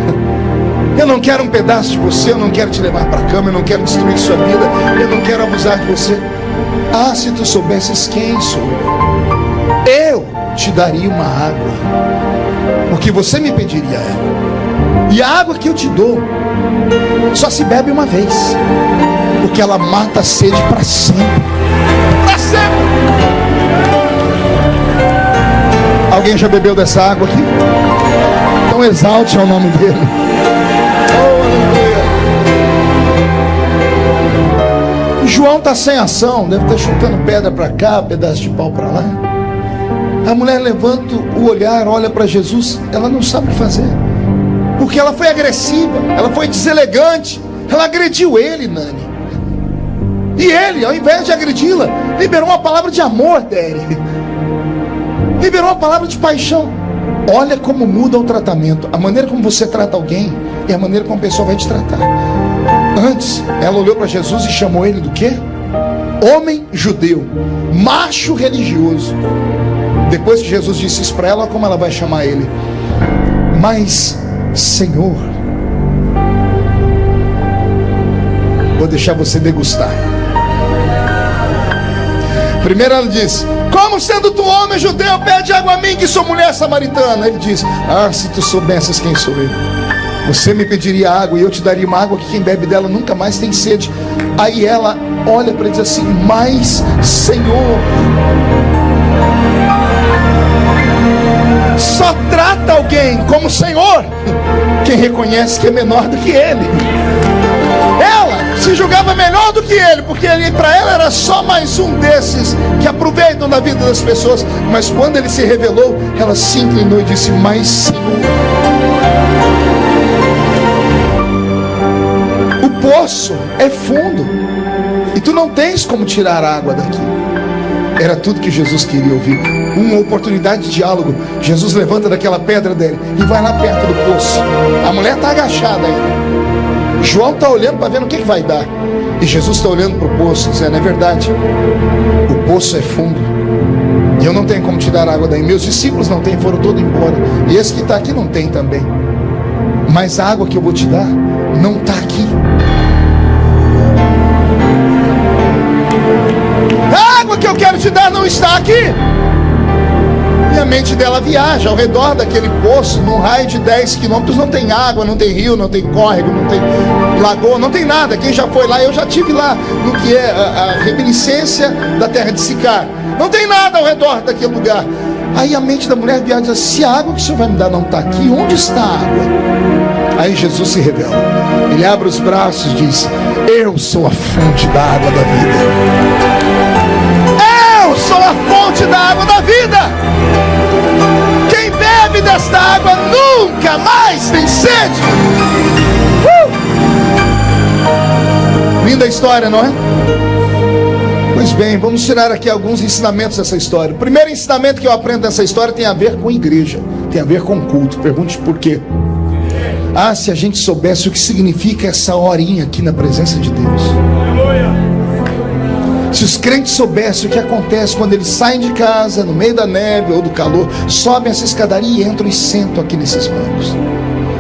Eu não quero um pedaço de você, eu não quero te levar para a cama, eu não quero destruir sua vida, eu não quero abusar de você. Ah, se tu soubesses quem sou eu te daria uma água, porque você me pediria ela. E a água que eu te dou só se bebe uma vez, porque ela mata a sede para sempre. Para sempre. Alguém já bebeu dessa água aqui? Então exalte ao nome dele. João está sem ação, deve estar chutando pedra para cá, pedaço de pau para lá. A mulher levanta o olhar, olha para Jesus, ela não sabe o que fazer, porque ela foi agressiva, ela foi deselegante, ela agrediu ele, Nani. E ele, ao invés de agredi-la, Liberou uma palavra de amor dele. Liberou uma palavra de paixão. Olha como muda o tratamento. A maneira como você trata alguém é a maneira como a pessoa vai te tratar. Antes, ela olhou para Jesus e chamou ele do quê? Homem judeu, macho religioso. Depois que Jesus disse isso para ela, como ela vai chamar ele? Mas, Senhor, vou deixar você degustar. Primeiro ela diz: como sendo tu homem judeu, pede água a mim, que sou mulher samaritana. Ele diz: ah, se tu soubesses quem sou eu, você me pediria água e eu te daria uma água que quem bebe dela nunca mais tem sede. Aí ela olha para ele e diz assim: mas Senhor, só trata alguém como Senhor quem reconhece que é menor do que ele. Ela se julgava melhor do que ele, porque ele, para ela, era só mais um desses que aproveitam da vida das pessoas. Mas quando ele se revelou, ela se inclinou e disse: mas Senhor, o poço é fundo e tu não tens como tirar a água daqui. Era tudo que Jesus queria ouvir. Uma oportunidade de diálogo. Jesus levanta daquela pedra dele e vai lá perto do poço. A mulher está agachada ainda. João está olhando para ver o que vai dar. E Jesus está olhando para o poço, dizendo: é verdade, o poço é fundo e eu não tenho como te dar água daí. Meus discípulos não têm, foram todos embora. E esse que está aqui não tem também. Mas a água que eu vou te dar não está aqui. A água que eu quero te dar não está aqui. E a mente dela viaja ao redor daquele poço. Num raio de 10 quilômetros não tem água, não tem rio, não tem córrego, não tem lagoa, não tem nada. Quem já foi lá, eu já estive lá, no que é a reminiscência da terra de Sicar. Não tem nada ao redor daquele lugar. Aí a mente da mulher viaja e diz: se a água que o Senhor vai me dar não está aqui, onde está a água? Aí Jesus se revela. Ele abre os braços e diz: eu sou a fonte da água da vida. Eu sou a fonte da água da vida. Quem bebe desta água nunca mais tem sede. Linda história, não é? Pois bem, vamos tirar aqui alguns ensinamentos dessa história. O primeiro ensinamento que eu aprendo dessa história tem a ver com igreja, tem a ver com culto. Pergunte por quê. Ah, se a gente soubesse o que significa essa horinha aqui na presença de Deus. Se os crentes soubessem o que acontece quando eles saem de casa, no meio da neve ou do calor, sobem essa escadaria e entram e sentam aqui nesses bancos.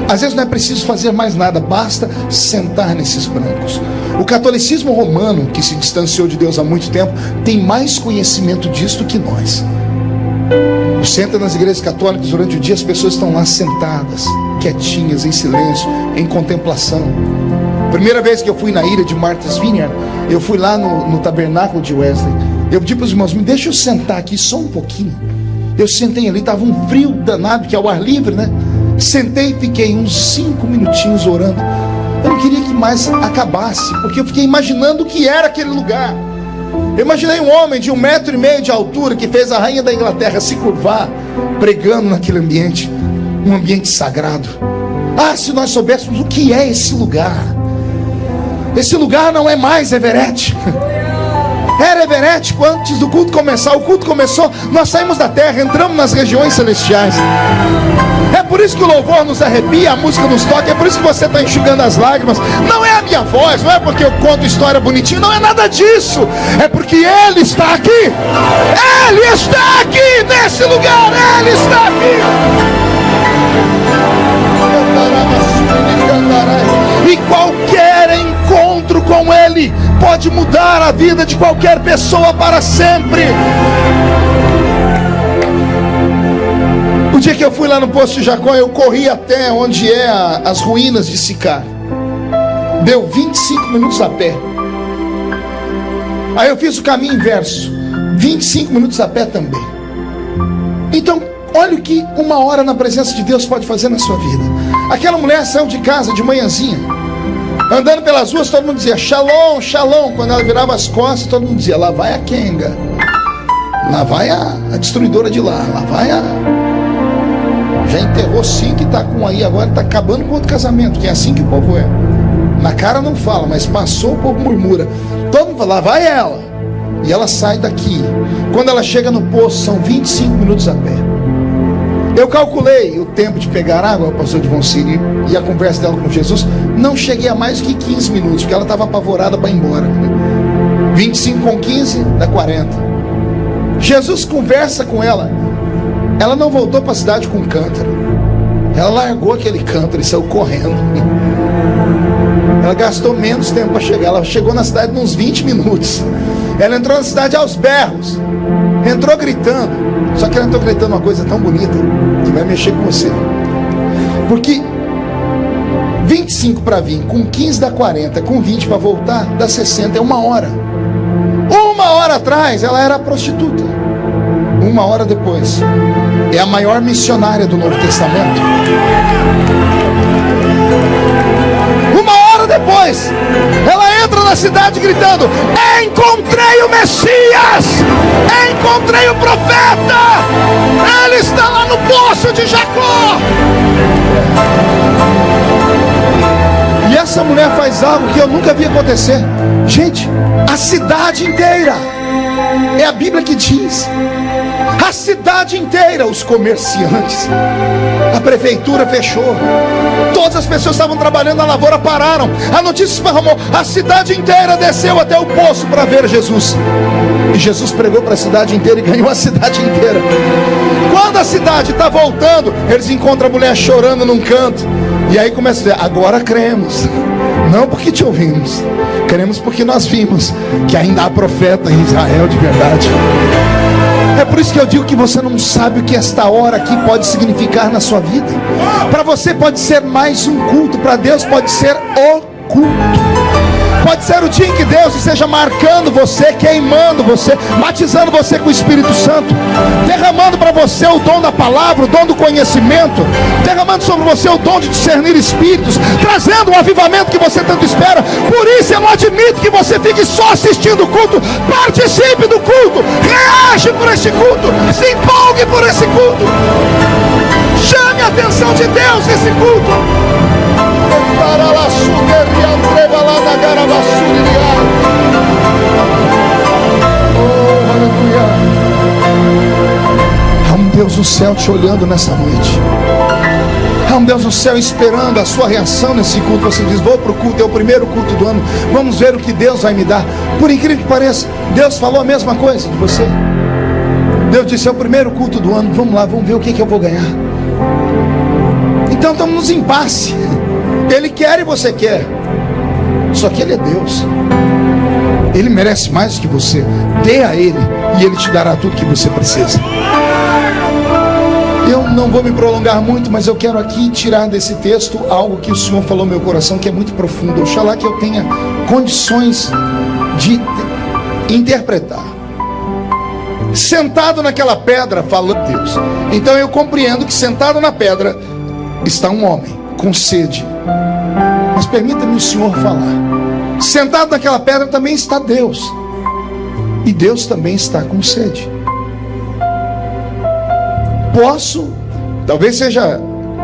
Às vezes não é preciso fazer mais nada, basta sentar nesses bancos. O catolicismo romano, que se distanciou de Deus há muito tempo, tem mais conhecimento disso do que nós. Você entra nas igrejas católicas, durante o dia as pessoas estão lá sentadas, quietinhas, em silêncio, em contemplação. Primeira vez que eu fui na ilha de Martha's Vineyard, eu fui lá no tabernáculo de Wesley. Eu pedi para os irmãos: me deixa eu sentar aqui só um pouquinho. Eu sentei ali, estava um frio danado, que é o ar livre, né? Sentei e fiquei uns 5 minutinhos orando. Eu não queria que mais acabasse, porque eu fiquei imaginando o que era aquele lugar. Eu imaginei um homem de 1,5 metro de altura, que fez a rainha da Inglaterra se curvar, pregando naquele ambiente, um ambiente sagrado. Ah, se nós soubéssemos o que é esse lugar. Esse lugar não é mais Everett. Era Everett antes do culto começar. O culto começou, nós saímos da terra, entramos nas regiões celestiais. É por isso que o louvor nos arrepia, a música nos toca. É por isso que você está enxugando as lágrimas. Não é a minha voz, não é porque eu conto história bonitinha, não é nada disso. É porque Ele está aqui. Ele está aqui nesse lugar. Ele está aqui. E qualquer encontro com Ele pode mudar a vida de qualquer pessoa para sempre. O dia que eu fui lá no Poço de Jacó, eu corri até onde é as ruínas de Sicar. Deu 25 minutos a pé. Aí eu fiz o caminho inverso, 25 minutos a pé também. Então, olha o que 1 hora na presença de Deus pode fazer na sua vida. Aquela mulher saiu de casa de manhãzinha, andando pelas ruas, todo mundo dizia Shalom, Shalom. Quando ela virava as costas, todo mundo dizia: lá vai a Kenga, lá vai a destruidora de lá vai a... Já enterrou 5 e está com aí, agora está acabando com outro casamento, que é assim que o povo é. Na cara não fala, mas passou, o povo murmura. Todo mundo fala: lá vai ela. e ela sai daqui. Quando ela chega no poço, são 25 minutos a pé. Eu calculei o tempo de pegar água, o pastor Divon Ciri, e a conversa dela com Jesus. Não cheguei a mais do que 15 minutos, porque ela estava apavorada para ir embora. 25 com 15 dá 40. Jesus conversa com ela. Ela não voltou para a cidade com um cântaro. Ela largou aquele cântaro e saiu correndo. Ela gastou menos tempo para chegar. Ela chegou na cidade uns 20 minutos. Ela entrou na cidade aos berros. Entrou gritando. Só que ela entrou gritando uma coisa tão bonita que vai mexer com você. Porque 25 para vir, com 15 dá 40, com 20 para voltar dá 60, é 1 hora. 1 hora atrás ela era prostituta. 1 hora depois é a maior missionária do Novo Testamento. 1 hora depois ela entra na cidade gritando: encontrei o Messias, encontrei o profeta, ele está lá no poço de Jacó. E essa mulher faz algo que eu nunca vi acontecer. Gente, a cidade inteira, é a Bíblia que diz, a cidade inteira, os comerciantes, a prefeitura fechou, todas as pessoas que estavam trabalhando na lavoura pararam, a notícia esparramou, a cidade inteira desceu até o poço para ver Jesus. E Jesus pregou para a cidade inteira e ganhou a cidade inteira. Quando a cidade está voltando, eles encontram a mulher chorando num canto. E aí começa a dizer: agora cremos, não porque te ouvimos, cremos porque nós vimos que ainda há profeta em Israel de verdade. É por isso que eu digo que você não sabe o que esta hora aqui pode significar na sua vida. Para você pode ser mais um culto, para Deus pode ser o culto. Pode ser o dia em que Deus esteja marcando você, queimando você, batizando você com o Espírito Santo, derramando para você o dom da palavra, o dom do conhecimento, derramando sobre você o dom de discernir espíritos, trazendo o avivamento que você tanto espera. Por isso eu não admito que você fique só assistindo o culto. Participe do culto, reage por este culto, se empolgue por esse culto, chame a atenção de Deus nesse culto. Oh, aleluia. Há um Deus do céu te olhando nessa noite. Há um Deus do céu esperando a sua reação nesse culto. Você diz: vou para o culto, é o primeiro culto do ano, vamos ver o que Deus vai me dar. Por incrível que pareça, Deus falou a mesma coisa de você. Deus disse: é o primeiro culto do ano, vamos lá, vamos ver o que eu vou ganhar. Então estamos nos impasse. Ele quer e você quer. Só que Ele é Deus. Ele merece mais do que você. Dê a Ele e Ele te dará tudo que você precisa. Eu não vou me prolongar muito, mas eu quero aqui tirar desse texto algo que o Senhor falou no meu coração, que é muito profundo. Oxalá que eu tenha condições de interpretar. Sentado naquela pedra, falando Deus. Então eu compreendo que sentado na pedra está um homem com sede. Mas permita-me o Senhor falar. Sentado naquela pedra também está Deus. E Deus também está com sede. Talvez seja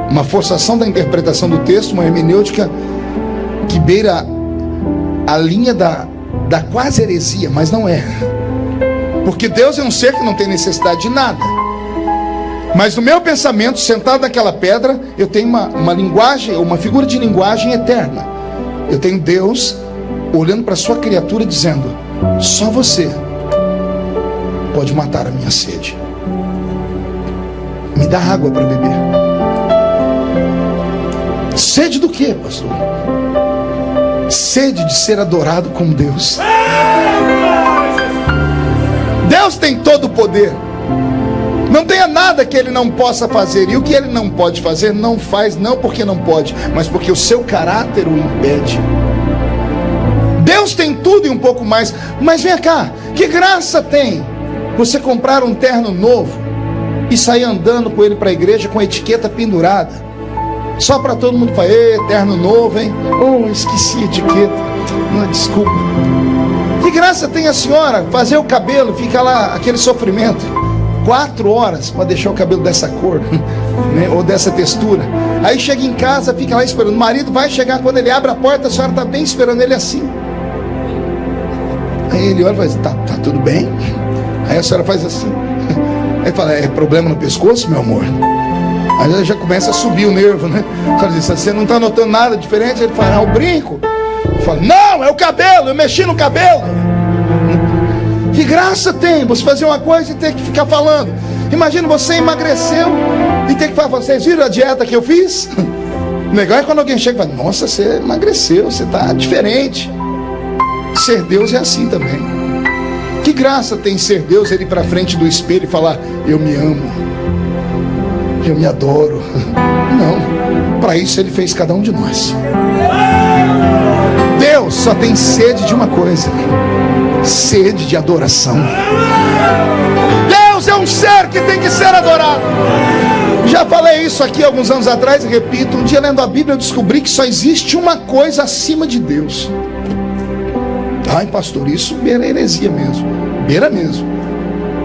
uma forçação da interpretação do texto, uma hermenêutica que beira a linha da quase heresia, mas não é. Porque Deus é um ser que não tem necessidade de nada. Mas no meu pensamento, sentado naquela pedra, eu tenho uma linguagem, uma figura de linguagem eterna. Eu tenho Deus olhando para a sua criatura dizendo: só você pode matar a minha sede. Me dá água para beber. Sede do quê, pastor? Sede de ser adorado como Deus. Deus tem todo o poder. Não tenha nada que Ele não possa fazer. E o que Ele não pode fazer, não faz, não porque não pode, mas porque o seu caráter o impede. Deus tem tudo e um pouco mais. Mas vem cá, que graça tem você comprar um terno novo e sair andando com ele para a igreja com a etiqueta pendurada, só para todo mundo falar: terno novo, hein? Oh, esqueci a etiqueta. Não, desculpa. Que graça tem a senhora fazer o cabelo, fica lá aquele sofrimento, 4 horas para deixar o cabelo dessa cor, né? Ou dessa textura. Aí chega em casa, fica lá esperando. O marido vai chegar, quando ele abre a porta, a senhora está bem esperando ele assim. Aí ele olha e faz, tá tudo bem? Aí a senhora faz assim. Aí ele fala, é problema no pescoço, meu amor? Aí ela já começa a subir o nervo, né? Ela diz, você não está notando nada diferente? Ele fala, o brinco. Eu falo, não, é o cabelo, eu mexi no cabelo. Que graça tem você fazer uma coisa e ter que ficar falando. Imagina, você emagreceu e ter que falar, vocês viram a dieta que eu fiz? O legal é quando alguém chega e fala, nossa, você emagreceu, você está diferente. Ser Deus é assim também. Que graça tem ser Deus, ele ir para frente do espelho e falar, eu me amo, eu me adoro. Não, para isso ele fez cada um de nós. Deus só tem sede de uma coisa, sede de adoração. Deus é um ser que tem que ser adorado. Já falei isso aqui alguns anos atrás e repito, um dia lendo a Bíblia eu descobri que só existe uma coisa acima de Deus. Ai pastor, isso beira heresia mesmo, beira mesmo.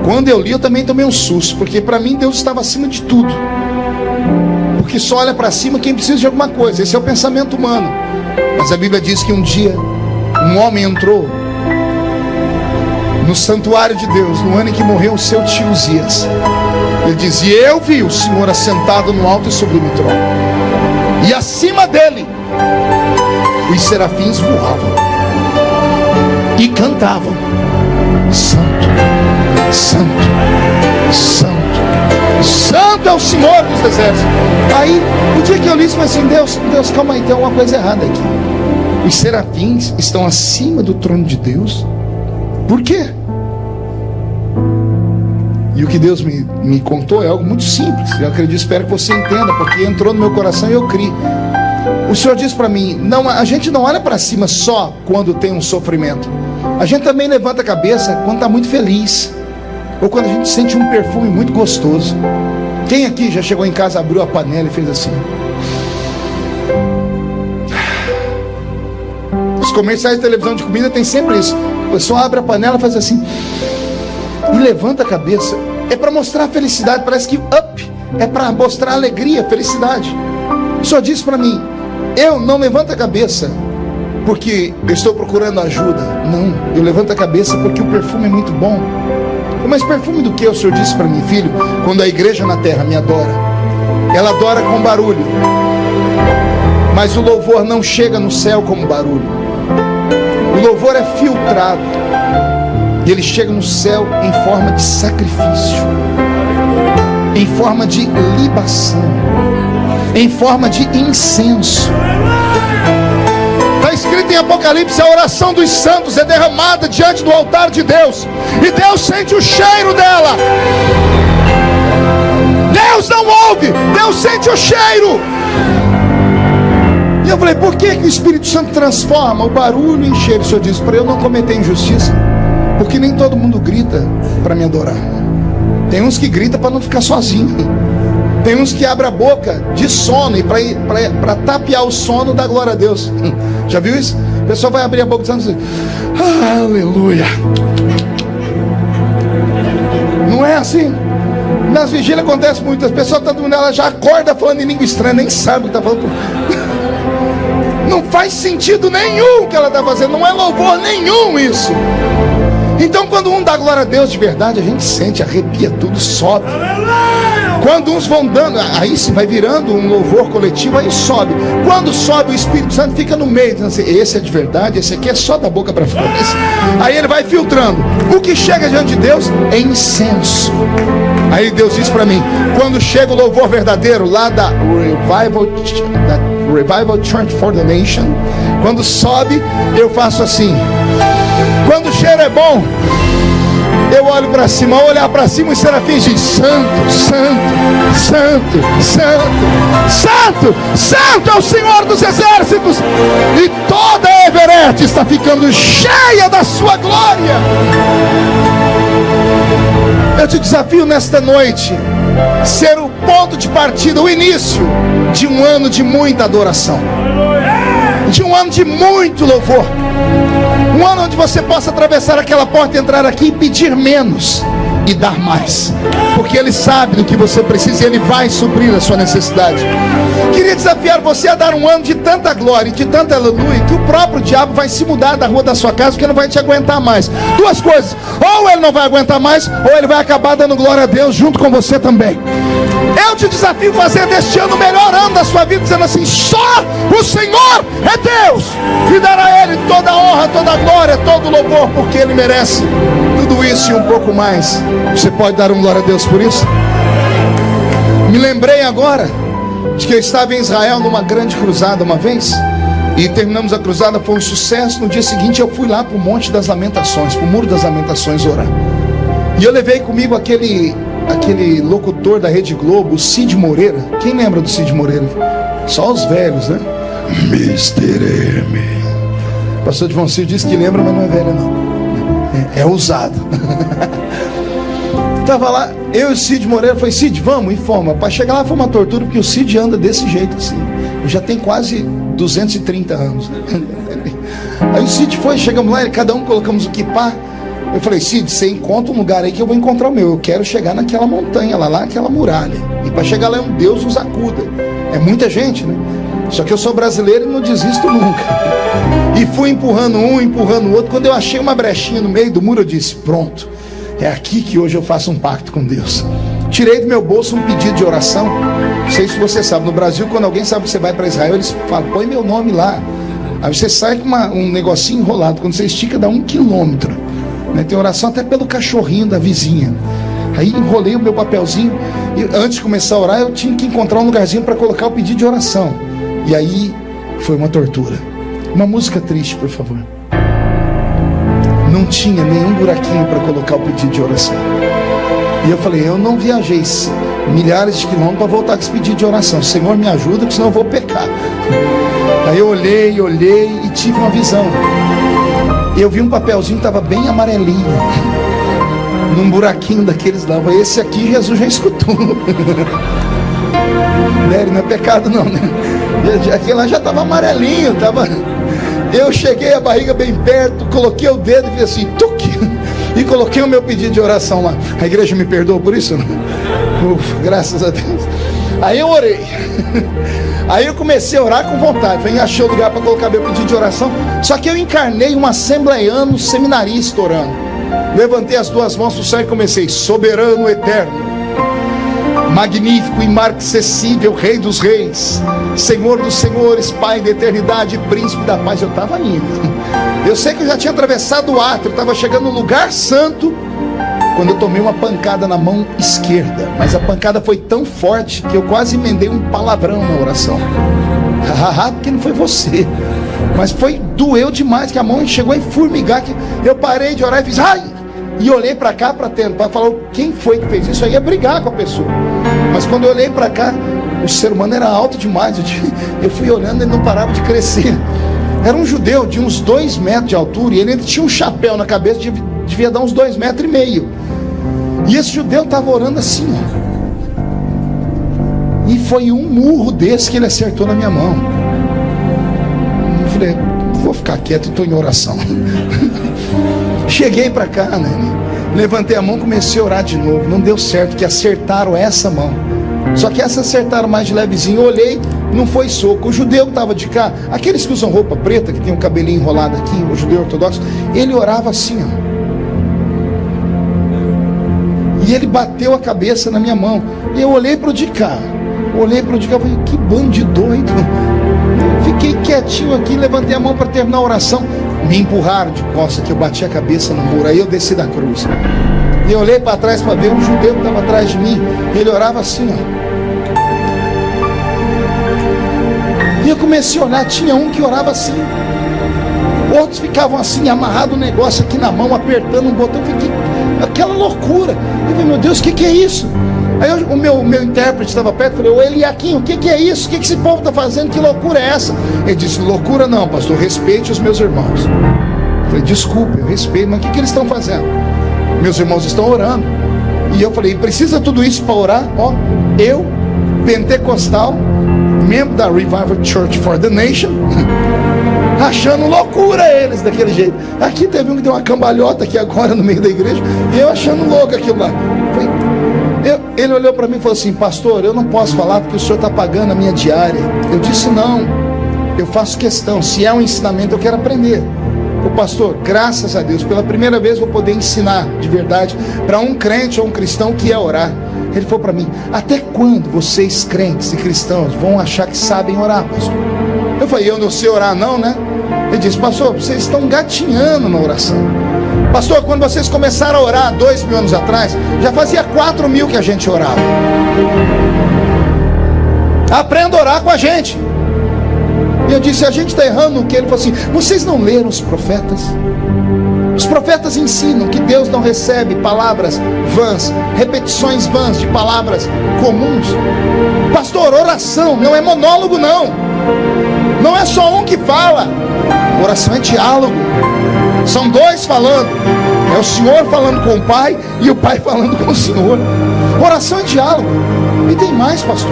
Quando eu li eu também tomei um susto, porque para mim Deus estava acima de tudo. Porque só olha para cima quem precisa de alguma coisa, esse é o pensamento humano. Mas a Bíblia diz que um dia um homem entrou no santuário de Deus, no ano em que morreu o seu tio Uzias. Ele dizia, eu vi o Senhor assentado no alto e sublime trono, e acima dele os serafins voavam e cantavam, Santo, Santo, Santo, Santo é o Senhor dos exércitos. Aí, o dia que eu li isso, eu falei assim, Deus, calma aí, tem uma coisa errada aqui. Os serafins estão acima do trono de Deus. Por quê? E o que Deus me contou é algo muito simples. Eu acredito, espero que você entenda, porque entrou no meu coração e eu criei. O Senhor diz para mim, não, a gente não olha para cima só quando tem um sofrimento. A gente também levanta a cabeça quando está muito feliz, ou quando a gente sente um perfume muito gostoso. Quem aqui já chegou em casa, abriu a panela e fez assim? Os comerciais de televisão de comida tem sempre isso. A pessoa abre a panela e faz assim e levanta a cabeça. É para mostrar a felicidade. Parece que é para mostrar alegria, felicidade. O Senhor disse para mim, eu não levanto a cabeça porque eu estou procurando ajuda. Não, eu levanto a cabeça porque o perfume é muito bom. Mas perfume do que? O Senhor disse para mim, filho, quando a igreja na terra me adora, ela adora com barulho, mas o louvor não chega no céu como barulho. O louvor é filtrado e ele chega no céu em forma de sacrifício, em forma de libação, em forma de incenso. Está escrito em Apocalipse, a oração dos santos é derramada diante do altar de Deus, e Deus sente o cheiro dela. Deus não ouve, Deus sente o cheiro. E eu falei, por que o Espírito Santo transforma o barulho em cheiro? O Senhor disse, para eu não cometer injustiça, porque nem todo mundo grita para me adorar. Tem uns que gritam para não ficar sozinho. Tem uns que abrem a boca de sono e para tapear o sono da glória a Deus. Já viu isso? A pessoa vai abrir a boca dizendo assim, aleluia. Não é assim? Nas vigílias acontece muito. As pessoas estão dormindo, ela já acorda falando em língua estranha, nem sabe o que está falando. Não faz sentido nenhum o que ela está fazendo. Não é louvor nenhum isso. Então quando um dá glória a Deus de verdade, a gente sente, arrepia tudo, sobe. Quando uns vão dando, aí se vai virando um louvor coletivo, aí sobe. Quando sobe, o Espírito Santo fica no meio, dizendo assim, esse é de verdade, esse aqui é só da boca para fora. Aí ele vai filtrando. O que chega diante de Deus é incenso. Aí Deus diz para mim, quando chega o louvor verdadeiro lá da Revival Church for the Nation, quando sobe, eu faço assim. Quando o cheiro é bom, eu olho para cima. Ao olhar para cima, os serafins dizem, Santo, Santo, Santo, Santo, Santo, Santo é o Senhor dos exércitos, e toda a Everett está ficando cheia da sua glória. Eu te desafio nesta noite ser o ponto de partida, o início de um ano de muita adoração, de um ano de muito louvor, um ano onde você possa atravessar aquela porta, entrar aqui e pedir menos e dar mais, porque Ele sabe do que você precisa e Ele vai suprir a sua necessidade. Queria desafiar você a dar um ano de tanta glória e de tanta aleluia, que o próprio diabo vai se mudar da rua da sua casa, porque não vai te aguentar mais. Duas coisas: ou ele não vai aguentar mais, ou ele vai acabar dando glória a Deus junto com você também. Eu te desafio a fazer deste ano o melhor ano da sua vida, dizendo assim: só o Senhor é Deus, e dar a Ele toda a honra, toda a glória, todo o louvor, porque Ele merece tudo isso e um pouco mais. Você pode dar glória a Deus por isso? Me lembrei agora de que eu estava em Israel numa grande cruzada uma vez, e terminamos a cruzada, foi um sucesso. No dia seguinte eu fui lá para o Monte das Lamentações, para o Muro das Lamentações, orar. E eu levei comigo aquele locutor da Rede Globo, o Cid Moreira. Quem lembra do Cid Moreira? Só os velhos, né? Mr. M. O pastor Divão Cid disse que lembra, mas não é velho não, é ousado. Estava lá, eu e o Cid Moreira. Falei: Cid, vamos, informa. Para chegar lá foi uma tortura, porque o Cid anda desse jeito assim. Eu já tenho quase 230 anos. Aí o Cid foi, chegamos lá, cada um colocamos o kippah. Eu falei: Cid, você encontra um lugar aí que eu vou encontrar o meu. Eu quero chegar naquela montanha lá naquela muralha. E para chegar lá, um Deus nos acuda. É muita gente, né? Só que eu sou brasileiro e não desisto nunca. E fui empurrando um, empurrando o outro. Quando eu achei uma brechinha no meio do muro, eu disse: pronto, é aqui que hoje eu faço um pacto com Deus. Tirei do meu bolso um pedido de oração. Não sei se você sabe, no Brasil, quando alguém sabe que você vai para Israel, eles falam: põe meu nome lá. Aí você sai com um negocinho enrolado. Quando você estica, dá 1 quilômetro. Tem oração até pelo cachorrinho da vizinha. Aí enrolei o meu papelzinho, e antes de começar a orar, eu tinha que encontrar um lugarzinho para colocar o pedido de oração. E aí foi uma tortura. Uma música triste, por favor. Não tinha nenhum buraquinho para colocar o pedido de oração. E eu falei: eu não viajei milhares de quilômetros para voltar com esse pedido de oração. Senhor, me ajuda, porque senão eu vou pecar. Aí eu olhei e tive uma visão. Eu vi um papelzinho que estava bem amarelinho, num buraquinho daqueles lá. Esse aqui Jesus já escutou. Não é pecado não, né? Aquele lá já estava amarelinho, tava... Eu cheguei, a barriga bem perto, coloquei o dedo e fiz assim, tuque, e coloquei o meu pedido de oração lá. A igreja me perdoa por isso? Ufa, graças a Deus. Aí eu orei. Aí eu comecei a orar com vontade. Falei: achei o lugar para colocar meu pedido de oração. Só que eu encarnei um assembleiano seminarista orando. Levantei as duas mãos para o céu e comecei: soberano eterno, magnífico, imarcessível, Rei dos reis, Senhor dos senhores, Pai da eternidade, Príncipe da paz. Eu estava indo. Eu sei que eu já tinha atravessado o átrio, estava chegando no lugar santo, quando eu tomei uma pancada na mão esquerda. Mas a pancada foi tão forte que eu quase emendei um palavrão na oração. Porque não foi você, mas doeu demais, que a mão chegou a formigar, que eu parei de orar e fiz ai! E olhei para cá para falar quem foi que fez isso. Aí ia brigar com a pessoa. Mas quando eu olhei para cá, o ser humano era alto demais. Eu fui olhando, ele não parava de crescer. Era um judeu de uns 2 metros de altura, e ele ainda tinha um chapéu na cabeça, devia dar uns 2,5 metros. E esse judeu estava orando assim, ó. E foi um murro desse que ele acertou na minha mão. Eu falei: vou ficar quieto, estou em oração. Cheguei para cá, né? Levantei a mão, comecei a orar de novo. Não deu certo, que acertaram essa mão. Só que essa acertaram mais de levezinho. Eu olhei, não foi soco. O judeu que estava de cá, aqueles que usam roupa preta, que tem um cabelinho enrolado aqui, o judeu ortodoxo, ele orava assim, ó. E ele bateu a cabeça na minha mão. E eu olhei para o de cá. E falei: que bando de doido. Eu fiquei quietinho aqui, levantei a mão para terminar a oração. Me empurraram de costas, que eu bati a cabeça no muro. Aí eu desci da cruz. E eu olhei para trás para ver um judeu que estava atrás de mim. Ele orava assim, ó. E eu comecei a olhar, tinha um que orava assim. Outros ficavam assim, amarrado um negócio aqui na mão, apertando um botão. Eu fiquei, aquela loucura. Eu falei: meu Deus, o que é isso? Aí o meu intérprete estava perto, falei: ô Eliaquim, o que é isso? O que esse povo está fazendo? Que loucura é essa? Ele disse: loucura não, pastor, respeite os meus irmãos. Eu falei: desculpe, eu respeito, mas o que eles estão fazendo? Meus irmãos estão orando. E eu falei: precisa tudo isso para orar? Ó, eu, pentecostal, membro da Revival Church for the Nation, achando loucura eles daquele jeito. Aqui teve um que deu uma cambalhota aqui agora no meio da igreja, e eu achando louco aquilo lá. Ele olhou para mim e falou assim: pastor, eu não posso falar porque o senhor está pagando a minha diária. Eu disse: não, eu faço questão, se é um ensinamento eu quero aprender. O pastor, graças a Deus, pela primeira vez vou poder ensinar de verdade para um crente ou um cristão que é orar. Ele falou para mim: até quando vocês crentes e cristãos vão achar que sabem orar, pastor? Eu falei: eu não sei orar não, né? Ele disse: pastor, vocês estão gatinhando na oração. Pastor, quando vocês começaram a orar 2.000 anos atrás, já fazia 4.000 que a gente orava. Aprenda a orar com a gente. E eu disse: a gente está errando no que? Ele falou assim: vocês não leram os profetas? Os profetas ensinam que Deus não recebe palavras vãs, repetições vãs de palavras comuns. Pastor, oração não é monólogo não. Não é só um que fala. Oração é diálogo. São dois falando. É o Senhor falando com o Pai e o Pai falando com o Senhor. Oração é diálogo. E tem mais, pastor.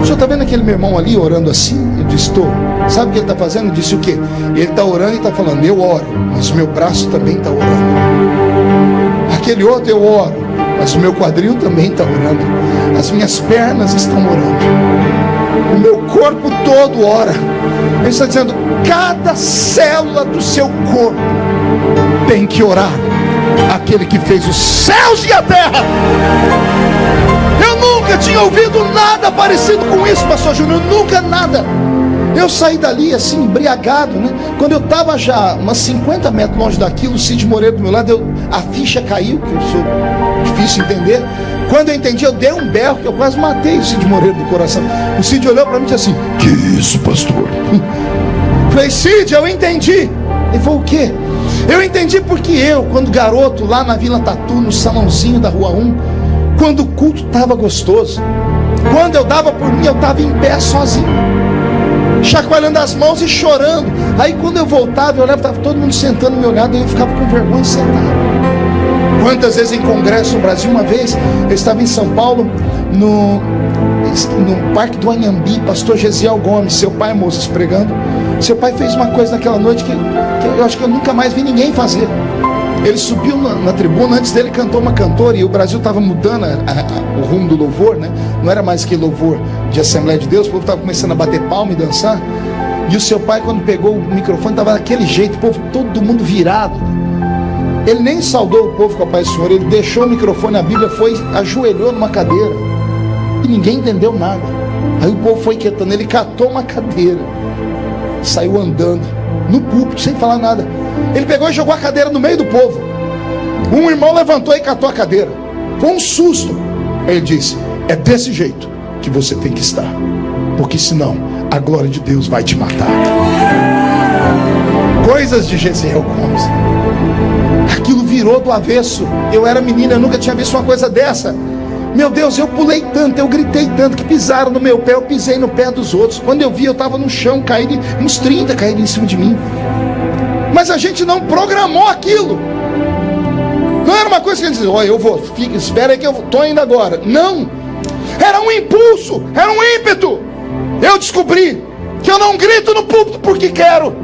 O senhor está vendo aquele meu irmão ali orando assim? Eu disse: estou. Sabe o que ele está fazendo? Eu disse: o quê? Ele está orando e está falando: eu oro, mas o meu braço também está orando. Aquele outro: eu oro, mas o meu quadril também está orando. As minhas pernas estão orando. O meu corpo todo ora. Ele está dizendo: cada célula do seu corpo tem que orar. Aquele que fez os céus e a terra. Eu nunca tinha ouvido nada parecido com isso, pastor Júnior. Nunca nada. Eu saí dali assim, embriagado, né? Quando eu estava já umas 50 metros longe daquilo, o Cid Moreira do meu lado, a ficha caiu, que eu sou difícil entender. Quando eu entendi, eu dei um berro, que eu quase matei o Cid Moreira do coração. O Cid olhou para mim e disse assim: que isso, pastor? Falei: Cid, eu entendi. Ele falou: o quê? Eu entendi porque eu, quando garoto, lá na Vila Tatu, no salãozinho da Rua 1, quando o culto estava gostoso, quando eu dava por mim, eu estava em pé sozinho, chacoalhando as mãos e chorando. Aí quando eu voltava, eu olhava, estava todo mundo sentando me olhando, e eu ficava com vergonha de sentar. Quantas vezes em congresso no Brasil? Uma vez eu estava em São Paulo, no Parque do Anhembi, pastor Gesiel Gomes, seu pai, Moisés, pregando. Seu pai fez uma coisa naquela noite que eu acho que eu nunca mais vi ninguém fazer. Ele subiu na tribuna, antes dele cantou uma cantora, e o Brasil estava mudando o rumo do louvor, né? Não era mais que louvor de Assembleia de Deus, o povo estava começando a bater palma e dançar. E o seu pai, quando pegou o microfone, estava daquele jeito, o povo, todo mundo virado. Ele nem saudou o povo com a paz do Senhor, ele deixou o microfone, a Bíblia, foi, ajoelhou numa cadeira, e ninguém entendeu nada. Aí o povo foi quietando, ele catou uma cadeira, saiu andando no púlpito sem falar nada. Ele pegou e jogou a cadeira no meio do povo. Um irmão levantou e catou a cadeira. Foi um susto. Ele disse: é desse jeito que você tem que estar, porque senão a glória de Deus vai te matar. Coisas de Gesiel Gomes. Aquilo virou do avesso. Eu era menina, eu nunca tinha visto uma coisa dessa. Meu Deus, eu pulei tanto, eu gritei tanto, que pisaram no meu pé, eu pisei no pé dos outros. Quando eu vi, eu estava no chão, caído, uns 30 caíram em cima de mim. Mas a gente não programou aquilo. Não era uma coisa que a gente dizia: olha, eu vou, fica, espera aí que eu estou indo agora. Não, era um impulso, era um ímpeto. Eu descobri que eu não grito no púlpito porque quero,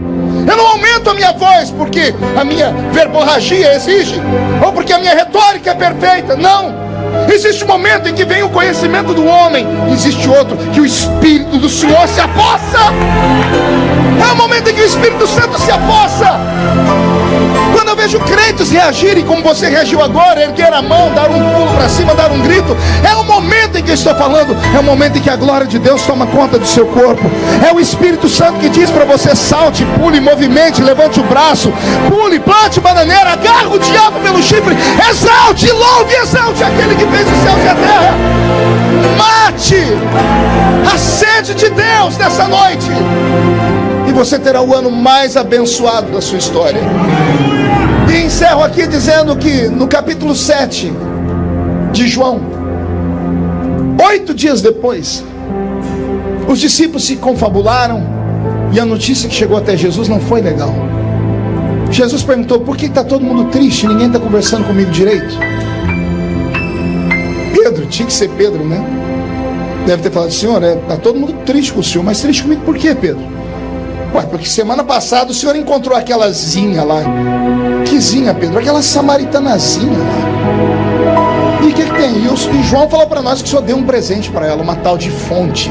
eu não aumento a minha voz porque a minha verborragia exige, ou porque a minha retórica é perfeita. Não. Existe um momento em que vem o conhecimento do homem, existe outro que o Espírito do Senhor se apossa. É o momento em que o Espírito Santo se apossa. Quando eu vejo crentes reagirem como você reagiu agora, erguer a mão, dar um pulo para cima, dar um grito, é o momento em que eu estou falando. É o momento em que a glória de Deus toma conta do seu corpo. É o Espírito Santo que diz para você: salte, pule, movimente, levante o braço, pule, plante bananeira, agarre o diabo pelo chifre, exalte, louve, exalte aquele que fez os céus e a terra. Mate a sede de Deus nessa noite, e você terá o ano mais abençoado da sua história. E encerro aqui dizendo que no capítulo 7 de João, 8 dias depois, os discípulos se confabularam, e a notícia que chegou até Jesus não foi legal. Jesus perguntou: por que está todo mundo triste? Ninguém está conversando comigo direito. Pedro, tinha que ser Pedro, né? Deve ter falado: Senhor, está todo mundo triste com o Senhor. Mas triste comigo por quê, Pedro? Ué, porque semana passada o senhor encontrou aquela zinha lá. Que zinha, Pedro? Aquela samaritanazinha lá. E o que tem? E João falou para nós que o senhor deu um presente para ela, uma tal de fonte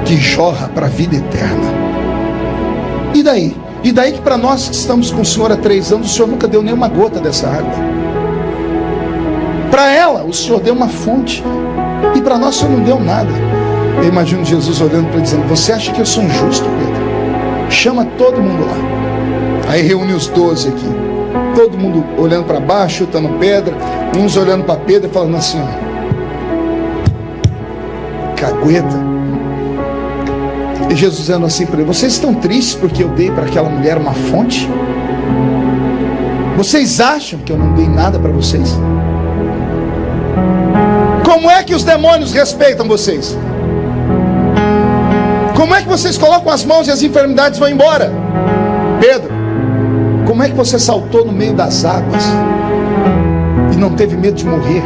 que jorra para a vida eterna. E daí? E daí que para nós que estamos com o senhor há 3 anos, o senhor nunca deu nenhuma gota dessa água. Para ela, o senhor deu uma fonte. E para nós, o senhor não deu nada. Eu imagino Jesus olhando para ele, dizendo: você acha que eu sou injusto, Pedro? Chama todo mundo lá. Aí reúne os 12 aqui. Todo mundo olhando para baixo, chutando pedra. Uns olhando para Pedro e falando assim: ó, cagueta. E Jesus dizendo assim para ele: vocês estão tristes porque eu dei para aquela mulher uma fonte? Vocês acham que eu não dei nada para vocês? Como é que os demônios respeitam vocês? Como é que vocês colocam as mãos e as enfermidades vão embora? Pedro, como é que você saltou no meio das águas e não teve medo de morrer?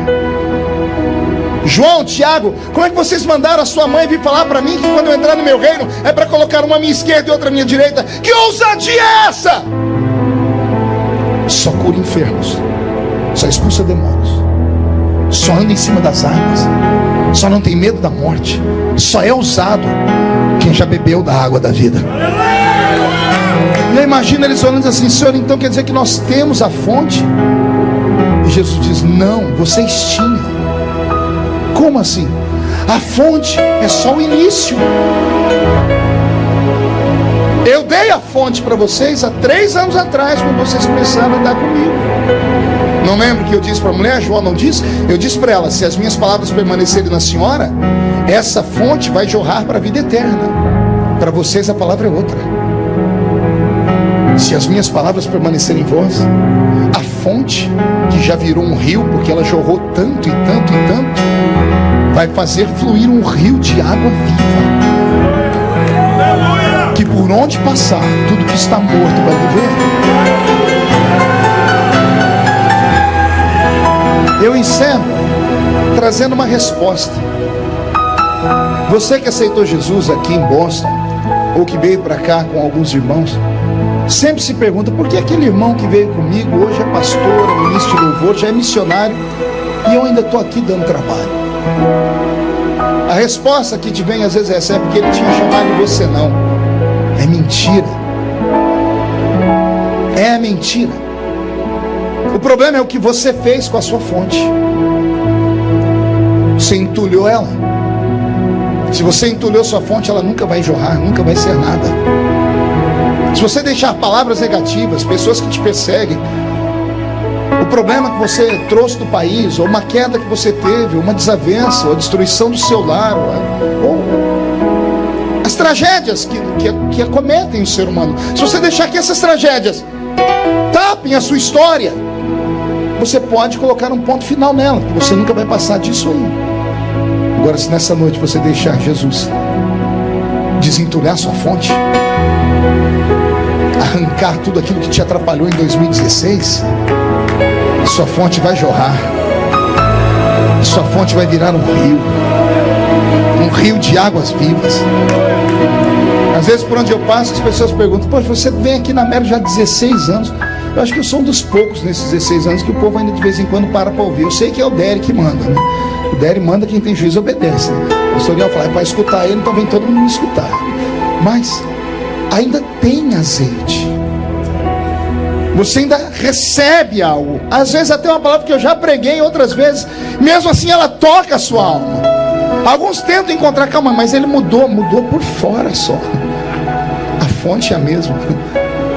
João, Tiago, como é que vocês mandaram a sua mãe vir falar para mim que quando eu entrar no meu reino é para colocar uma à minha esquerda e outra à minha direita? Que ousadia é essa? Só cura enfermos, só expulsa demônios, só anda em cima das águas, só não tem medo da morte, só é ousado quem já bebeu da água da vida. E eu imagino eles olhando assim: Senhor, então quer dizer que nós temos a fonte? E Jesus diz: não, vocês tinham. Como assim? A fonte é só o início. Eu dei a fonte para vocês há 3 anos atrás, quando vocês começaram a andar comigo. Não lembro que eu disse para a mulher? João não disse? Eu disse para ela: se as minhas palavras permanecerem na senhora, essa fonte vai jorrar para a vida eterna. Para vocês a palavra é outra. Se as minhas palavras permanecerem em vós, a fonte, que já virou um rio, porque ela jorrou tanto e tanto e tanto, vai fazer fluir um rio de água viva, que por onde passar, tudo que está morto vai viver. Eu encerro trazendo uma resposta. Você que aceitou Jesus aqui em Boston, ou que veio para cá com alguns irmãos, sempre se pergunta: por que aquele irmão que veio comigo hoje é pastor, é ministro de louvor, já é missionário, e eu ainda estou aqui dando trabalho? A resposta que te vem às vezes é porque ele tinha chamado e você não. É mentira. É mentira. O problema é o que você fez com a sua fonte. Você entulhou ela. Se você entulhou sua fonte, ela nunca vai jorrar, nunca vai ser nada. Se você deixar palavras negativas, pessoas que te perseguem, o problema que você trouxe do país, ou uma queda que você teve, ou uma desavença, ou a destruição do seu lar, ou as tragédias que acometem o ser humano, se você deixar que essas tragédias tapem a sua história, você pode colocar um ponto final nela, porque você nunca vai passar disso aí. Agora, se nessa noite você deixar Jesus desentulhar sua fonte, arrancar tudo aquilo que te atrapalhou em 2016, sua fonte vai jorrar, sua fonte vai virar um rio de águas vivas. Às vezes, por onde eu passo, as pessoas perguntam: poxa, você vem aqui na Mero já há 16 anos. Eu acho que eu sou um dos poucos nesses 16 anos que o povo ainda de vez em quando para ouvir. Eu sei que é o Derek que manda, né? O Derek manda, quem tem juízo obedece, né? O pastor Daniel fala: é para escutar ele, então vem todo mundo me escutar. Mas ainda tem azeite. Você ainda recebe algo. Às vezes até uma palavra que eu já preguei, outras vezes, mesmo assim ela toca a sua alma. Alguns tentam encontrar calma, mas ele mudou por fora só. A fonte é a mesma.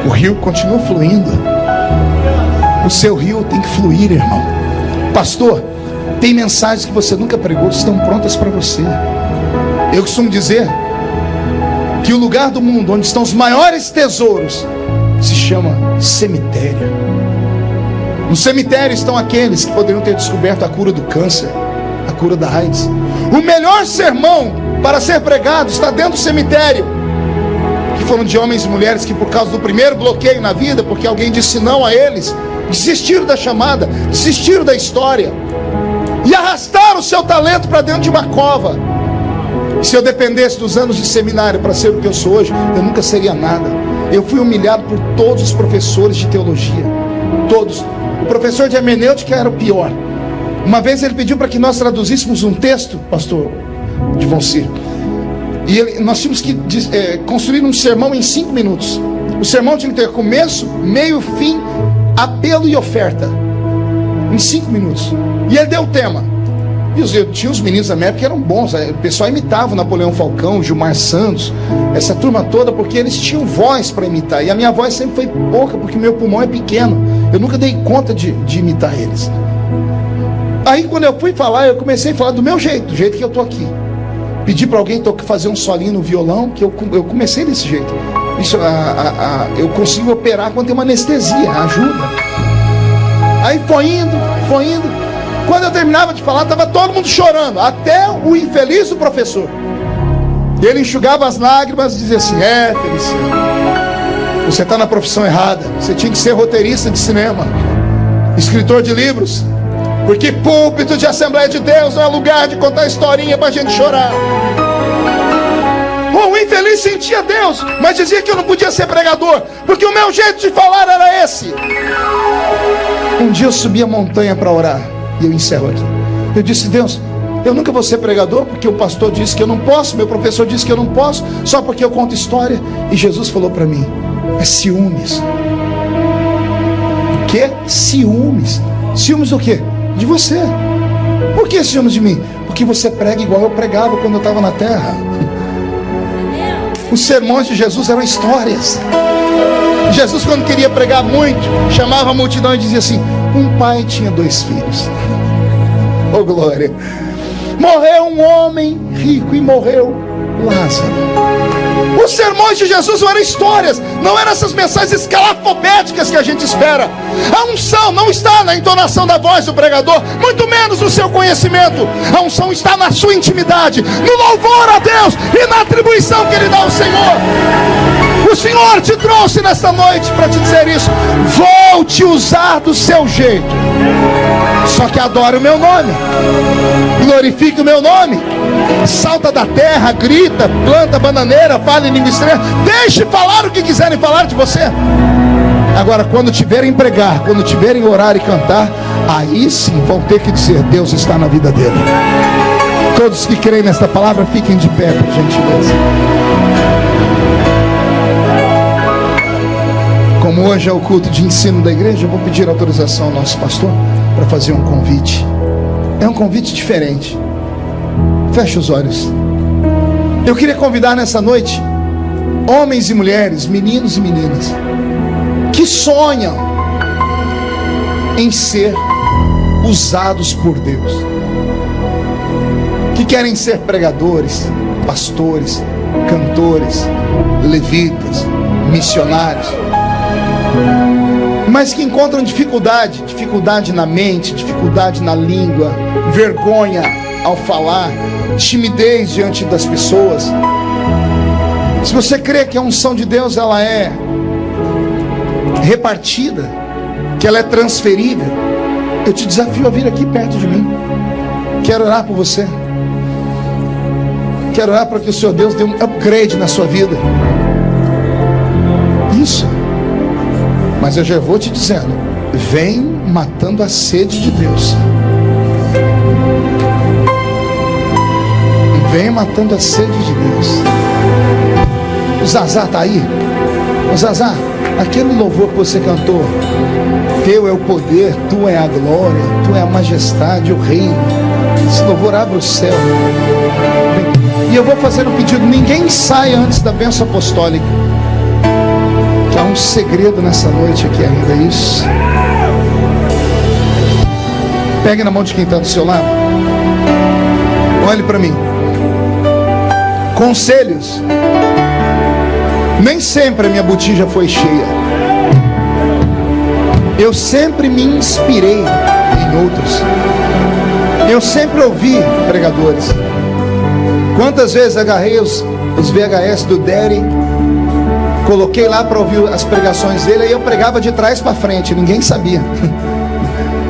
O rio continua fluindo. O seu rio tem que fluir, irmão. Pastor, tem mensagens que você nunca pregou, estão prontas para você. Eu costumo dizer que o lugar do mundo onde estão os maiores tesouros se chama cemitério. No cemitério estão aqueles que poderiam ter descoberto a cura do câncer, a cura da AIDS. O melhor sermão para ser pregado está dentro do cemitério, que foram de homens e mulheres que, por causa do primeiro bloqueio na vida, porque alguém disse não a eles, desistiram da chamada, desistiram da história e arrastaram o seu talento para dentro de uma cova. Se eu dependesse dos anos de seminário para ser o que eu sou hoje, eu nunca seria nada. Eu fui humilhado por todos os professores de teologia. Todos. O professor de hermenêutica era o pior. Uma vez ele pediu para que nós traduzíssemos um texto, pastor Divonci, e nós tínhamos que construir um sermão em 5 minutos. O sermão tinha que ter começo, meio, fim, apelo e oferta, em 5 minutos. E ele deu o tema. E tinha os meninos da minha época que eram bons. O pessoal imitava o Napoleão Falcão, o Gilmar Santos, essa turma toda, porque eles tinham voz para imitar. E a minha voz sempre foi pouca, porque o meu pulmão é pequeno. Eu nunca dei conta de imitar eles. Aí quando eu fui falar, eu comecei a falar do meu jeito, do jeito que eu tô aqui. Pedi para alguém fazer um solinho no violão, que eu comecei desse jeito. Isso, eu consigo operar quando tem uma anestesia, ajuda. Aí foi indo. Quando eu terminava de falar, estava todo mundo chorando, até o infeliz do professor. Ele enxugava as lágrimas e dizia assim: Feliciano, você está na profissão errada. Você tinha que ser roteirista de cinema, escritor de livros, porque púlpito de Assembleia de Deus não é lugar de contar historinha para a gente chorar. O infeliz sentia Deus, mas dizia que eu não podia ser pregador, porque o meu jeito de falar era esse. Um dia eu subi a montanha para orar, e eu encerro aqui. Eu disse: Deus, eu nunca vou ser pregador, porque o pastor disse que eu não posso, meu professor disse que eu não posso, só porque eu conto história. E Jesus falou para mim: é ciúmes. O que? Ciúmes. Ciúmes do quê? De você. Por que ciúmes de mim? Porque você prega igual eu pregava quando eu estava na terra. Os sermões de Jesus eram histórias. Jesus, quando queria pregar muito, chamava a multidão e dizia assim: um pai tinha 2 filhos. Oh glória! Morreu um homem rico e morreu Lázaro. Os sermões de Jesus não eram histórias, não eram essas mensagens escalafobéticas que a gente espera. A unção não está na entonação da voz do pregador, muito menos no seu conhecimento. A unção está na sua intimidade, no louvor a Deus e na atribuição que Ele dá ao Senhor. O Senhor te trouxe nesta noite para te dizer isso: vou te usar do seu jeito, só que adore o meu nome, glorifique o meu nome, salta da terra, grita, planta bananeira, fala em língua estranha, deixe falar o que quiserem falar de você. Agora, quando tiverem pregar, quando tiverem orar e cantar, aí sim vão ter que dizer: Deus está na vida dele. Todos que creem nesta palavra, fiquem de pé, por gentileza. Como hoje é o culto de ensino da igreja, eu vou pedir autorização ao nosso pastor para fazer um convite. É um convite diferente. Feche os olhos. Eu queria convidar nessa noite homens e mulheres, meninos e meninas, que sonham em ser usados por Deus, que querem ser pregadores, pastores, cantores, levitas, missionários, mas que encontram dificuldade na mente, dificuldade na língua, vergonha ao falar, timidez diante das pessoas. Se você crê que a unção de Deus ela é repartida, que ela é transferível, eu te desafio a vir aqui perto de mim. Quero orar por você. Quero orar para que o Senhor Deus dê um upgrade na sua vida. Isso. Mas eu já vou te dizendo: vem matando a sede de Deus. Vem matando a sede de Deus. O Zazá está aí? O Zazá, aquele louvor que você cantou: teu é o poder, tu é a glória, tu é a majestade, o reino. Esse louvor abre o céu. E eu vou fazer um pedido: ninguém saia antes da bênção apostólica, que há um segredo nessa noite aqui ainda. Isso. Pegue na mão de quem está do seu lado. Olhe para mim. Conselhos. Nem sempre a minha botija foi cheia. Eu sempre me inspirei em outros. Eu sempre ouvi pregadores. Quantas vezes agarrei os VHS do Daddy, coloquei lá para ouvir as pregações dele, aí eu pregava de trás para frente, ninguém sabia.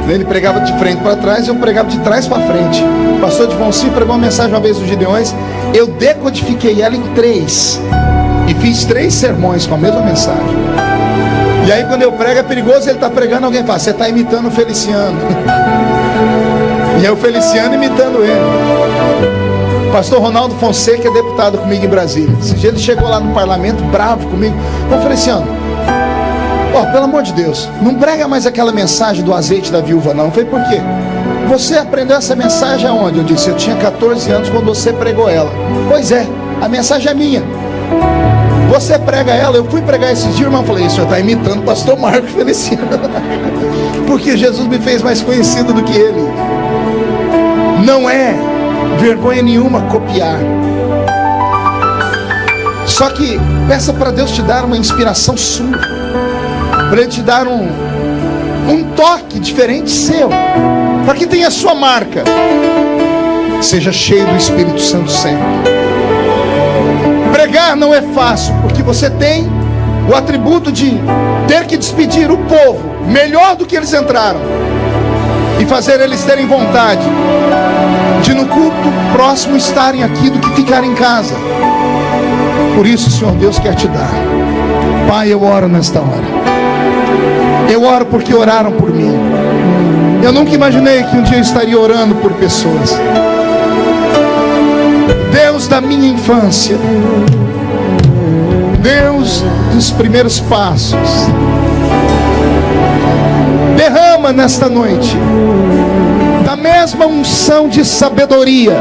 Ele pregava de frente para trás, eu pregava de trás para frente. O pastor Divonci pregou uma mensagem uma vez dos Gideões, Eu decodifiquei ela em 3 e fiz 3 sermões com a mesma mensagem. E aí quando eu prego é perigoso, ele está pregando, alguém fala: você está imitando o Feliciano. E é o Feliciano imitando ele. Pastor Ronaldo Fonseca é deputado comigo em Brasília. Esse dia ele chegou lá no parlamento bravo comigo. Ô Feliciano, pelo amor de Deus, não prega mais aquela mensagem do azeite da viúva não. Eu falei: por quê? Você aprendeu essa mensagem aonde? Eu disse: eu tinha 14 anos quando você pregou ela. Pois é, a mensagem é minha. Você prega ela. Eu fui pregar esses dias, irmão, falei: o senhor está imitando o pastor Marco Feliciano. Porque Jesus me fez mais conhecido do que ele. Não é vergonha nenhuma copiar. Só que peça para Deus te dar uma inspiração sua, para Ele te dar um toque diferente seu, para que tenha a sua marca. Seja cheio do Espírito Santo sempre. Pregar não é fácil, porque você tem o atributo de ter que despedir o povo melhor do que eles entraram e fazer eles terem vontade de no culto próximo estarem aqui do que ficar em casa. Por isso o Senhor Deus quer te dar. Pai, eu oro nesta hora. Eu oro porque oraram por mim. Eu nunca imaginei que um dia eu estaria orando por pessoas. Deus da minha infância, Deus dos primeiros passos, derrama nesta noite da mesma unção de sabedoria,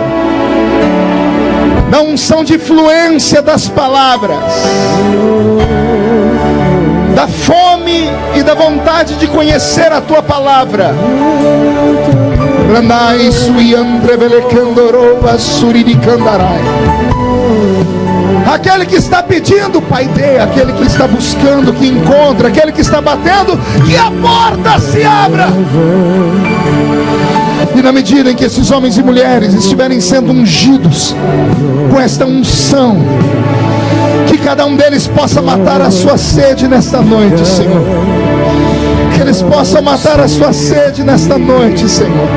da unção de fluência das palavras, da fome e da vontade de conhecer a tua palavra. Aquele que está pedindo, Pai, dê. Aquele que está buscando, que encontra. Aquele que está batendo, que a porta se abra. E na medida em que esses homens e mulheres estiverem sendo ungidos com esta unção, que cada um deles possa matar a sua sede nesta noite, Senhor. Que eles possam matar a sua sede nesta noite, Senhor.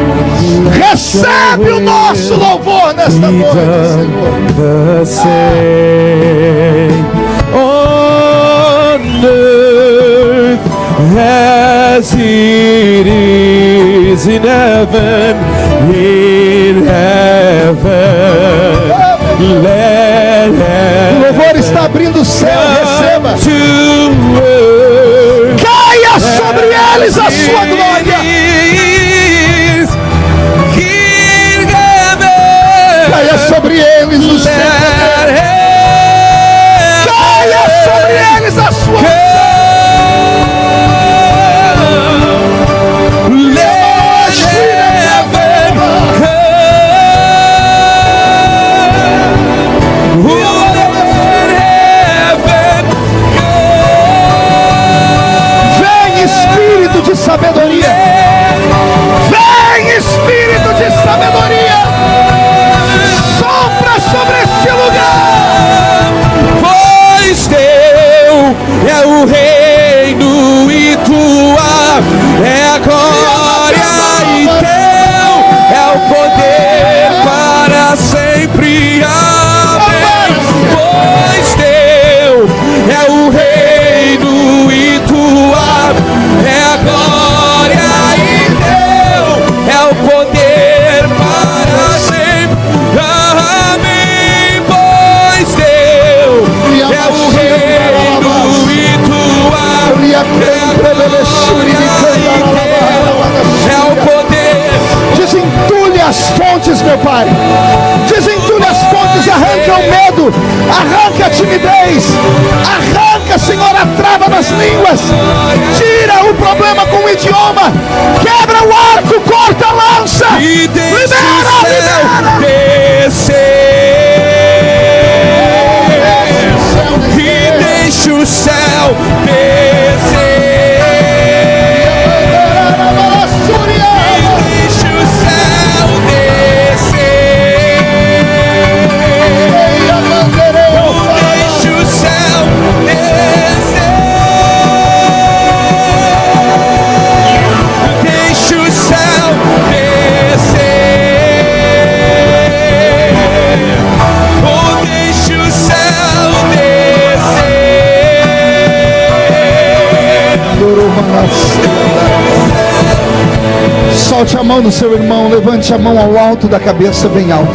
Recebe o nosso louvor nesta noite, Senhor. As it is in heaven, let o louvor está abrindo o céu, receba. Caia sobre eles a sua glória. Caia sobre eles o céu. Caia sobre eles a sua glória. Sabedoria, vem Espírito de sabedoria, sopra sobre este lugar, pois teu é o reino e tua é a glória e teu é o poder para sempre, amém. Pois teu é o reino e tua é a glória e teu é o poder para sempre, amém. Pois teu é o reino e tua é a glória e teu é o poder. Desentulhe as fontes, meu Pai. Desentulhe as fontes, arranca o medo, arranca a timidez, arranca, Senhor, a trava nas línguas. Tira o problema com o idioma, quebra o arco, corta a lança e deixa libera. Descer e deixa o céu descer. Descer. Solte a mão do seu irmão, levante a mão ao alto da cabeça, bem alta,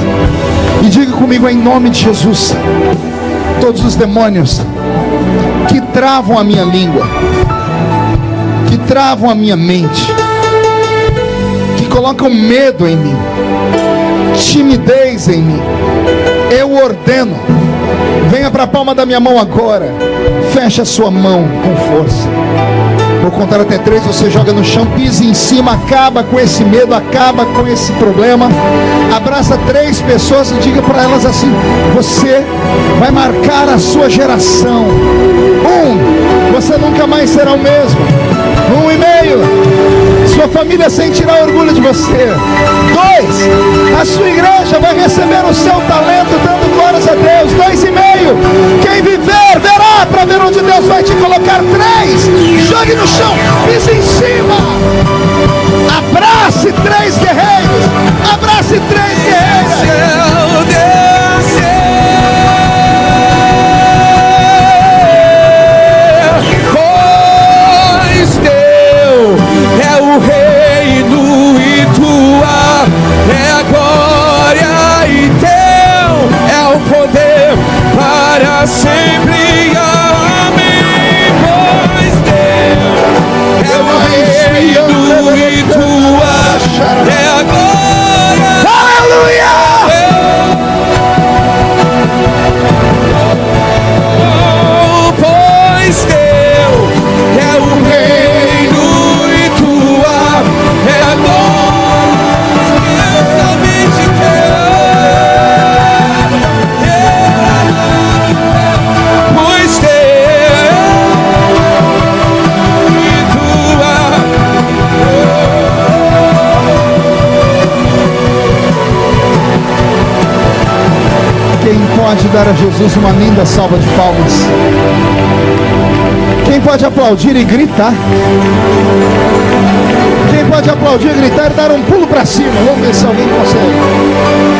e diga comigo em nome de Jesus: todos os demônios que travam a minha língua, que travam a minha mente, que colocam medo em mim, timidez em mim, eu ordeno, venha para a palma da minha mão agora, feche a sua mão com força. Vou contar até 3, você joga no chão, pise em cima, acaba com esse medo, acaba com esse problema. Abraça 3 pessoas e diga para elas assim: você vai marcar a sua geração. 1, você nunca mais será o mesmo. 1,5, sua família sentirá orgulho de você. 2, a sua igreja vai receber o seu talento dando glórias a Deus. 2,5, quem viver verá para ver onde Deus vai te colocar. 3, jogue no chão, pise em cima, abrace 3 guerreiros, abrace 3 guerreiras. É o reino e tua é a glória e teu é o poder para sempre. Amém. Pois teu é o reino e tua é a glória. Aleluia! Pois teu é o reino e tua é a glória, somente teu. Pois teu e tua. Quem pode dar a Jesus uma linda salva de palmas? Quem pode aplaudir e gritar? Quem pode aplaudir, gritar e dar um pulo para cima? Vamos ver se alguém consegue.